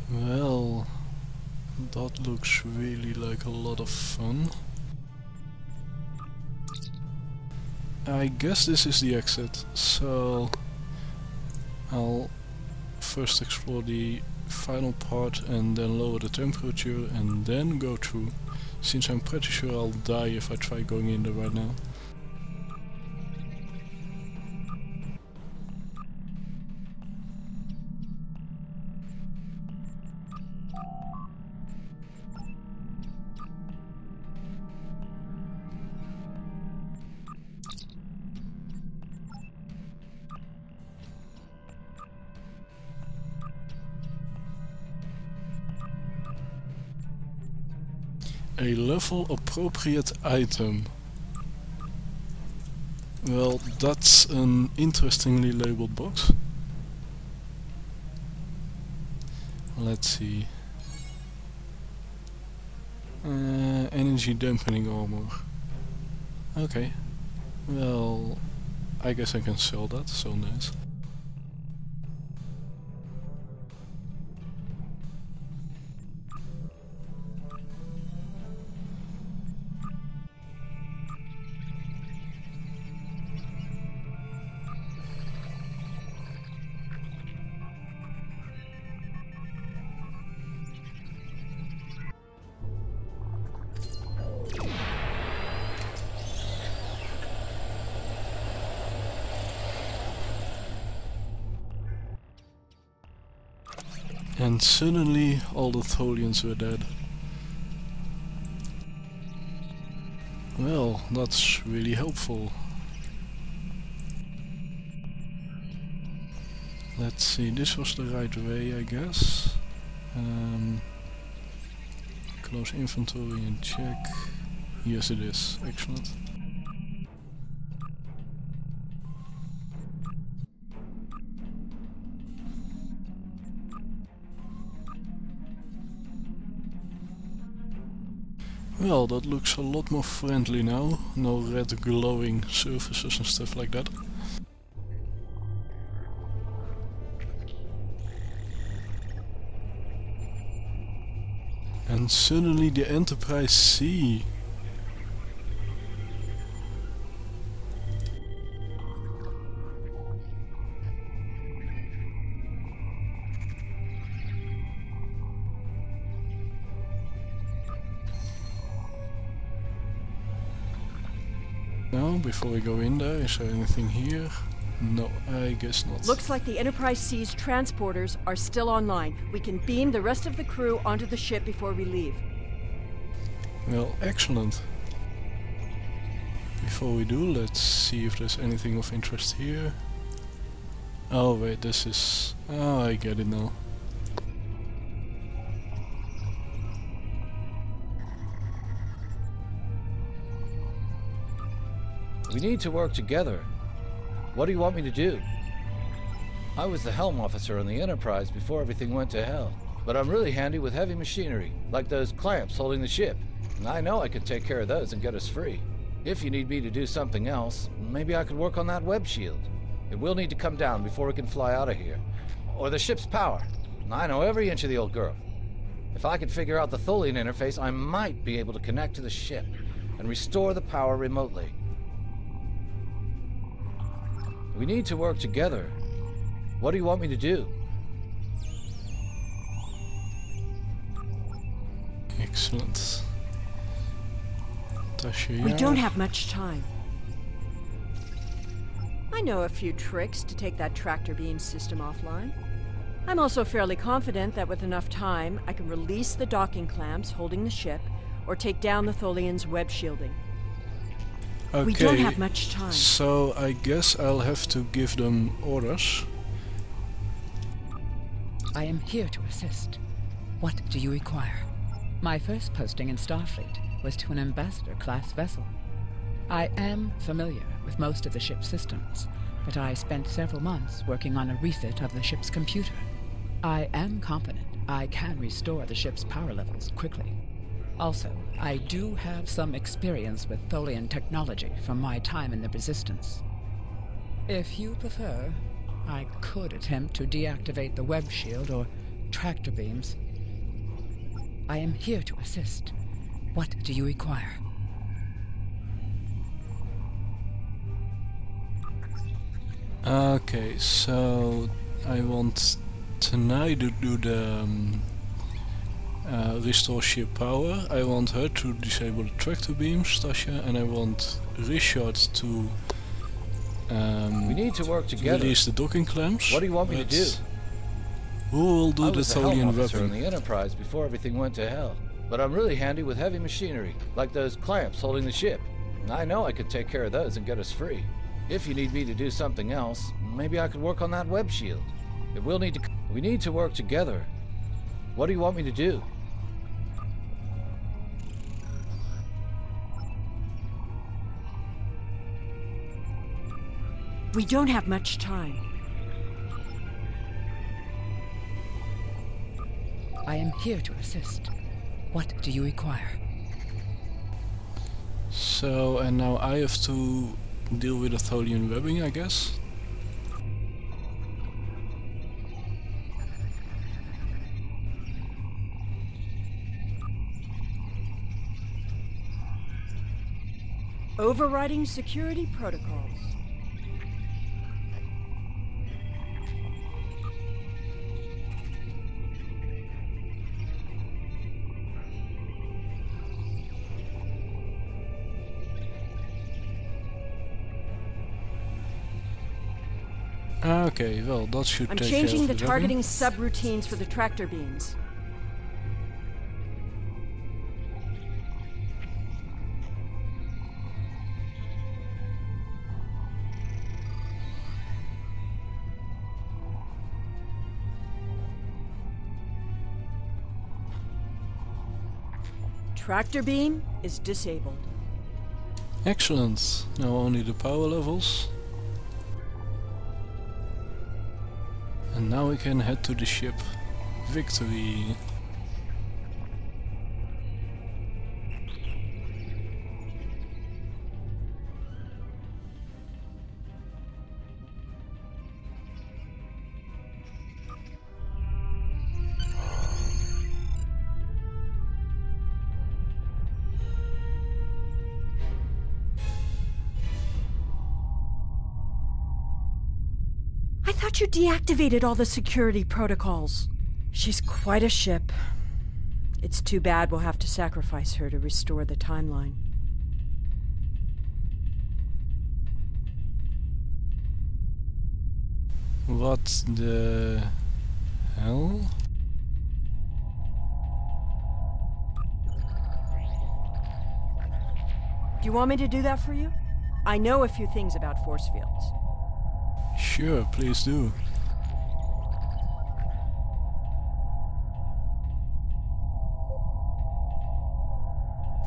Well, that looks really like a lot of fun. I guess this is the exit, so I'll first explore the final part and then lower the temperature and then go through, since I'm pretty sure I'll die if I try going in there right now. A level appropriate item. Well, that's an interestingly labeled box. Let's see. Energy dampening armor. Okay. Well, I guess I can sell that, so nice. And suddenly all the Tholians were dead. Well, that's really helpful. Let's see, this was the right way, I guess. Close inventory and check. Yes, it is. Excellent. Well, that looks a lot more friendly now. No red glowing surfaces and stuff like that. And suddenly the Enterprise C. Now, before we go in there, is there anything here? No, I guess not. Looks like the Enterprise C's transporters are still online. We can beam the rest of the crew onto the ship before we leave. Well, excellent. Before we do, let's see if there's anything of interest here. Oh wait, this is... Oh, I get it now. We need to work together. What do you want me to do? I was the helm officer on the Enterprise before everything went to hell. But I'm really handy with heavy machinery, like those clamps holding the ship. And I know I could take care of those and get us free. If you need me to do something else, maybe I could work on that web shield. It will need to come down before we can fly out of here. Or the ship's power. I know every inch of the old girl. If I could figure out the Tholian interface, I might be able to connect to the ship and restore the power remotely. We need to work together. What do you want me to do? Excellent. We don't have much time. I know a few tricks to take that tractor beam system offline. I'm also fairly confident that with enough time, I can release the docking clamps holding the ship, or take down the Tholian's web shielding. Okay, we don't have much time. So I guess I'll have to give them orders. I am here to assist. What do you require? My first posting in Starfleet was to an ambassador-class vessel. I am familiar with most of the ship's systems, but I spent several months working on a refit of the ship's computer. I am confident I can restore the ship's power levels quickly. Also, I do have some experience with Tholian technology from my time in the Resistance. If you prefer, I could attempt to deactivate the web shield or tractor beams. I am here to assist. What do you require? Okay, so I want tonight to do the restore ship power. I want her to disable the tractor beams, Tasha, and I want Richard to we need to work together. Release the docking clamps. What do you want me to do? Who will do the Tholian weapon? weapon? On the Enterprise before everything went to hell. But I'm really handy with heavy machinery, like those clamps holding the ship. And I know I could take care of those and get us free. If you need me to do something else, maybe I could work on that web shield. It will need to... We need to work together. What do you want me to do? We don't have much time. I am here to assist. What do you require? So, and now I have to deal with the Tholian webbing, I guess? Overriding security protocols. Okay, well, that should I'm take care changing of the the targeting webbing. subroutines for the tractor beams. Tractor beam is disabled. Excellent. Now only the power levels. And now we can head to the ship. Victory. I thought you deactivated all the security protocols. She's quite a ship. It's too bad we'll have to sacrifice her to restore the timeline. What the hell? Do you want me to do that for you? I know a few things about force fields. Sure, please do.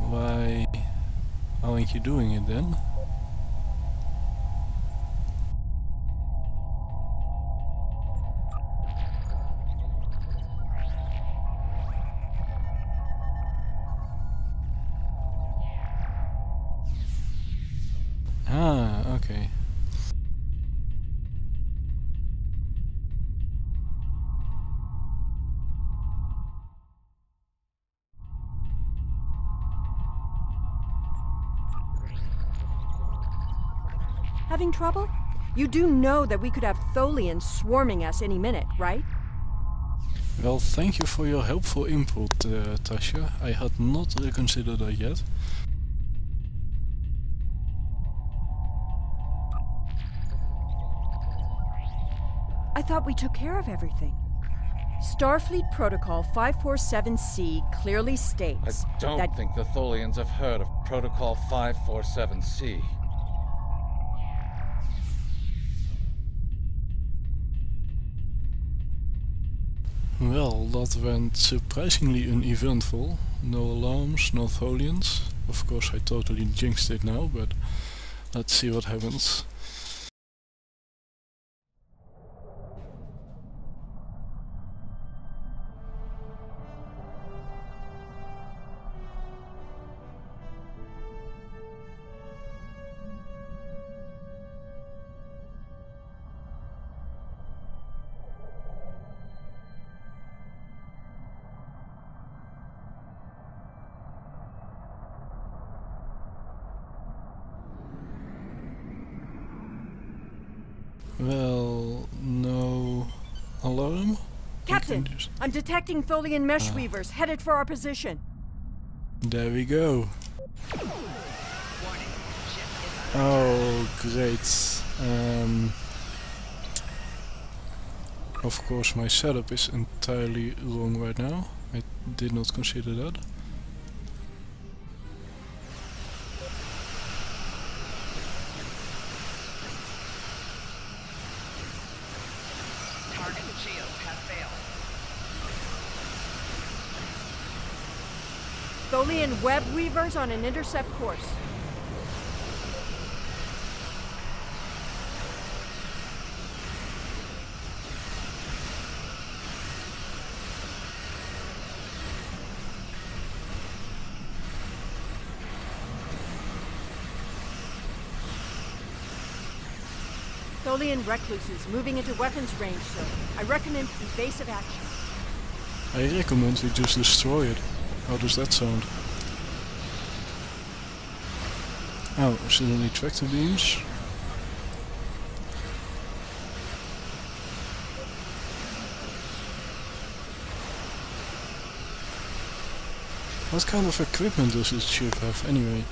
Why aren't you doing it then? Ah, okay. Having trouble? You do know that we could have Tholians swarming us any minute, right? Well, thank you for your helpful input, Tasha. I had not considered that yet. I thought we took care of everything. Starfleet Protocol 547C clearly states I don't think the Tholians have heard of Protocol 547C. Well, that went surprisingly uneventful. No alarms, no Tholians. Of course I totally jinxed it now, but let's see what happens. Well, no alarm? Captain, I'm detecting Tholian mesh weavers headed for our position. There we go. Oh, great. Of course my setup is entirely wrong right now. I did not consider that. Tholian web weavers on an intercept course. Tholian recluses moving into weapons range, sir. I recommend evasive action. I recommend we just destroy it. How does that sound? Oh, suddenly tractor beams. What kind of equipment does this ship have anyway?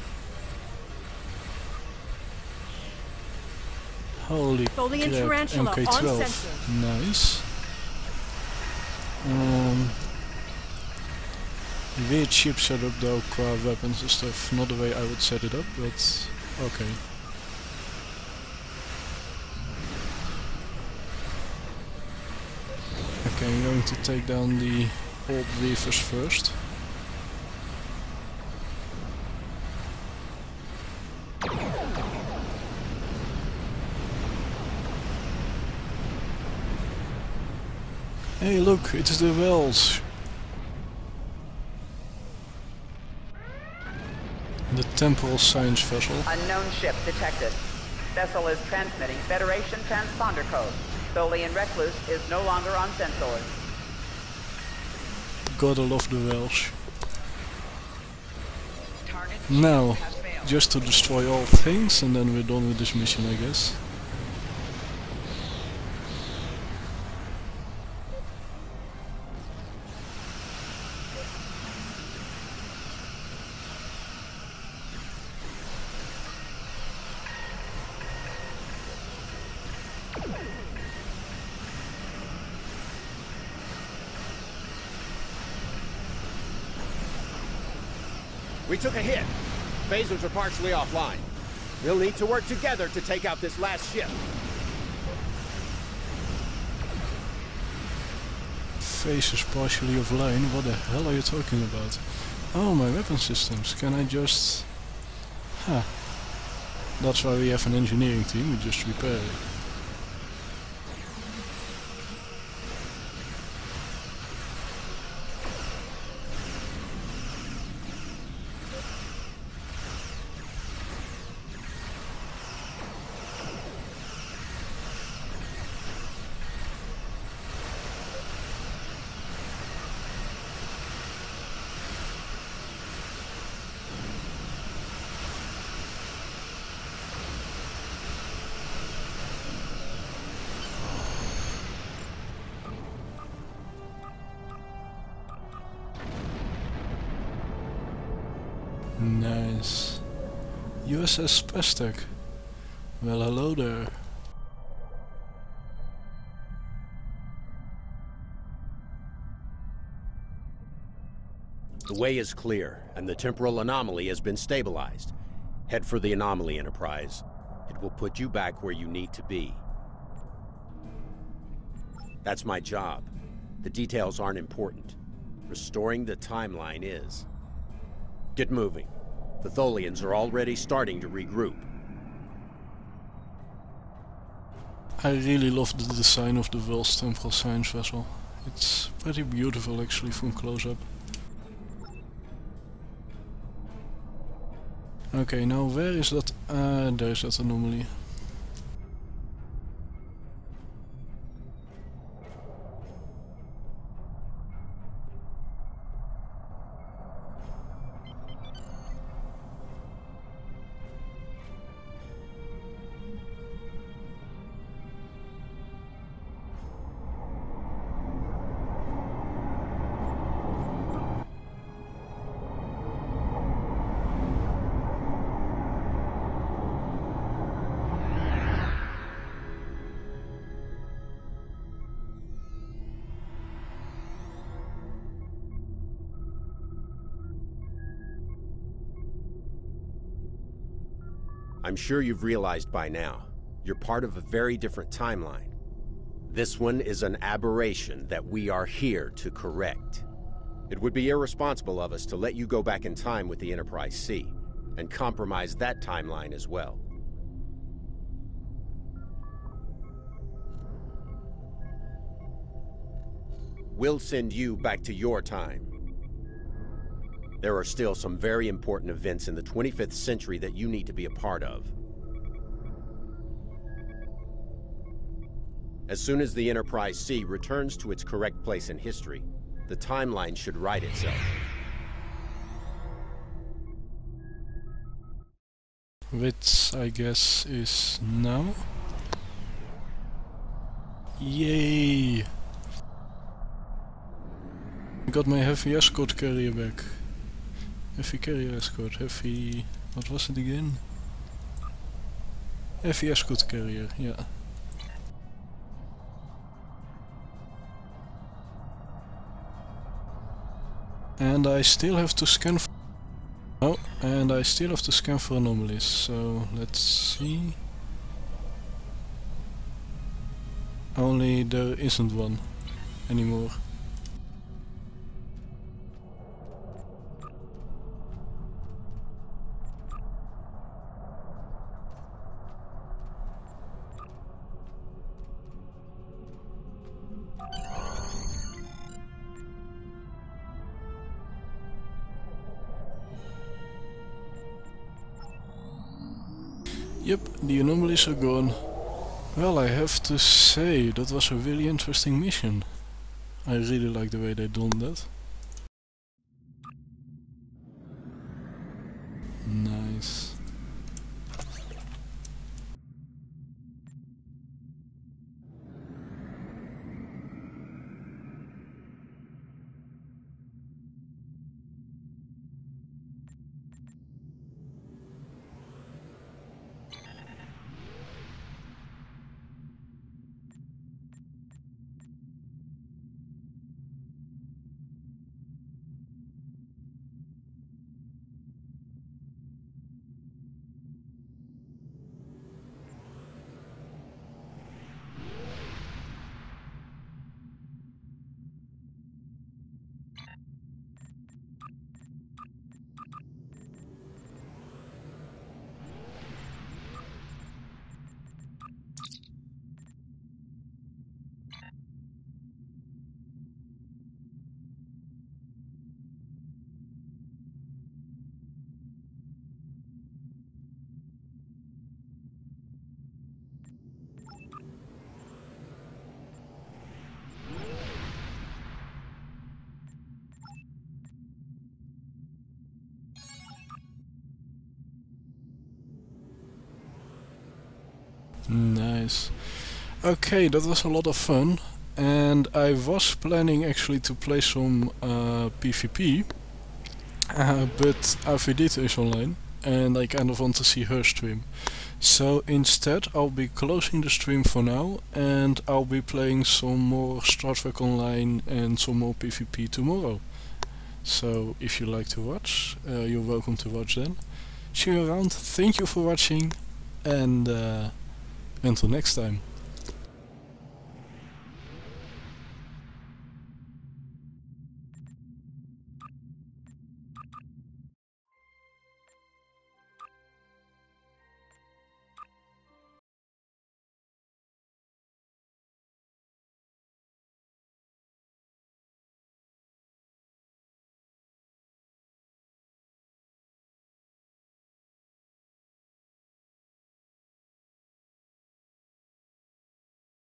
Holy Tholian crap, tarantula on MK12. sensor. Nice. Weird ship setup though, qua weapons and stuff. Not the way I would set it up, but okay. Okay, I'm going to take down the old weavers first. Hey look, it's the Wells! The temporal science vessel. Unknown ship detected. Vessel is transmitting Federation transponder code. Tholian Recluse is no longer on sensors. Gotta love the Welsh. Now, just to destroy all things and then we're done with this mission, I guess. We took a hit. Phasers are partially offline. We'll need to work together to take out this last ship. Face is partially offline. What the hell are you talking about? Oh, my weapon systems. Can I just... Huh. That's why we have an engineering team. We just repair it. Nice. USS Pestek. Well, hello there. The way is clear, and the temporal anomaly has been stabilized. Head for the anomaly, Enterprise. It will put you back where you need to be. That's my job. The details aren't important. Restoring the timeline is. Get moving. The Tholians are already starting to regroup. I really love the design of the world's temporal science vessel. It's pretty beautiful actually from close-up. Okay, now where is that? There's that anomaly. I'm sure you've realized by now, you're part of a very different timeline. This one is an aberration that we are here to correct. It would be irresponsible of us to let you go back in time with the Enterprise C, and compromise that timeline as well. We'll send you back to your time. There are still some very important events in the 25th century that you need to be a part of. As soon as the Enterprise C returns to its correct place in history, the timeline should right itself. Which I guess is now. Yay! I got my heavy escort carrier back. Heavy carrier escort, heavy... what was it again? Heavy escort carrier, yeah. And I still have to scan for... oh, and I still have to scan for anomalies, so let's see... only there isn't one anymore. Yep, the anomalies are gone. Well, I have to say, that was a really interesting mission. I really like the way they done that. Nice. Nice. Okay, that was a lot of fun, and I was planning actually to play some PvP, but Aphrodite is online, and I kind of want to see her stream. So instead I'll be closing the stream for now, and I'll be playing some more Star Trek Online and some more PvP tomorrow. So if you like to watch, you're welcome to watch then. See you around, thank you for watching, and until next time.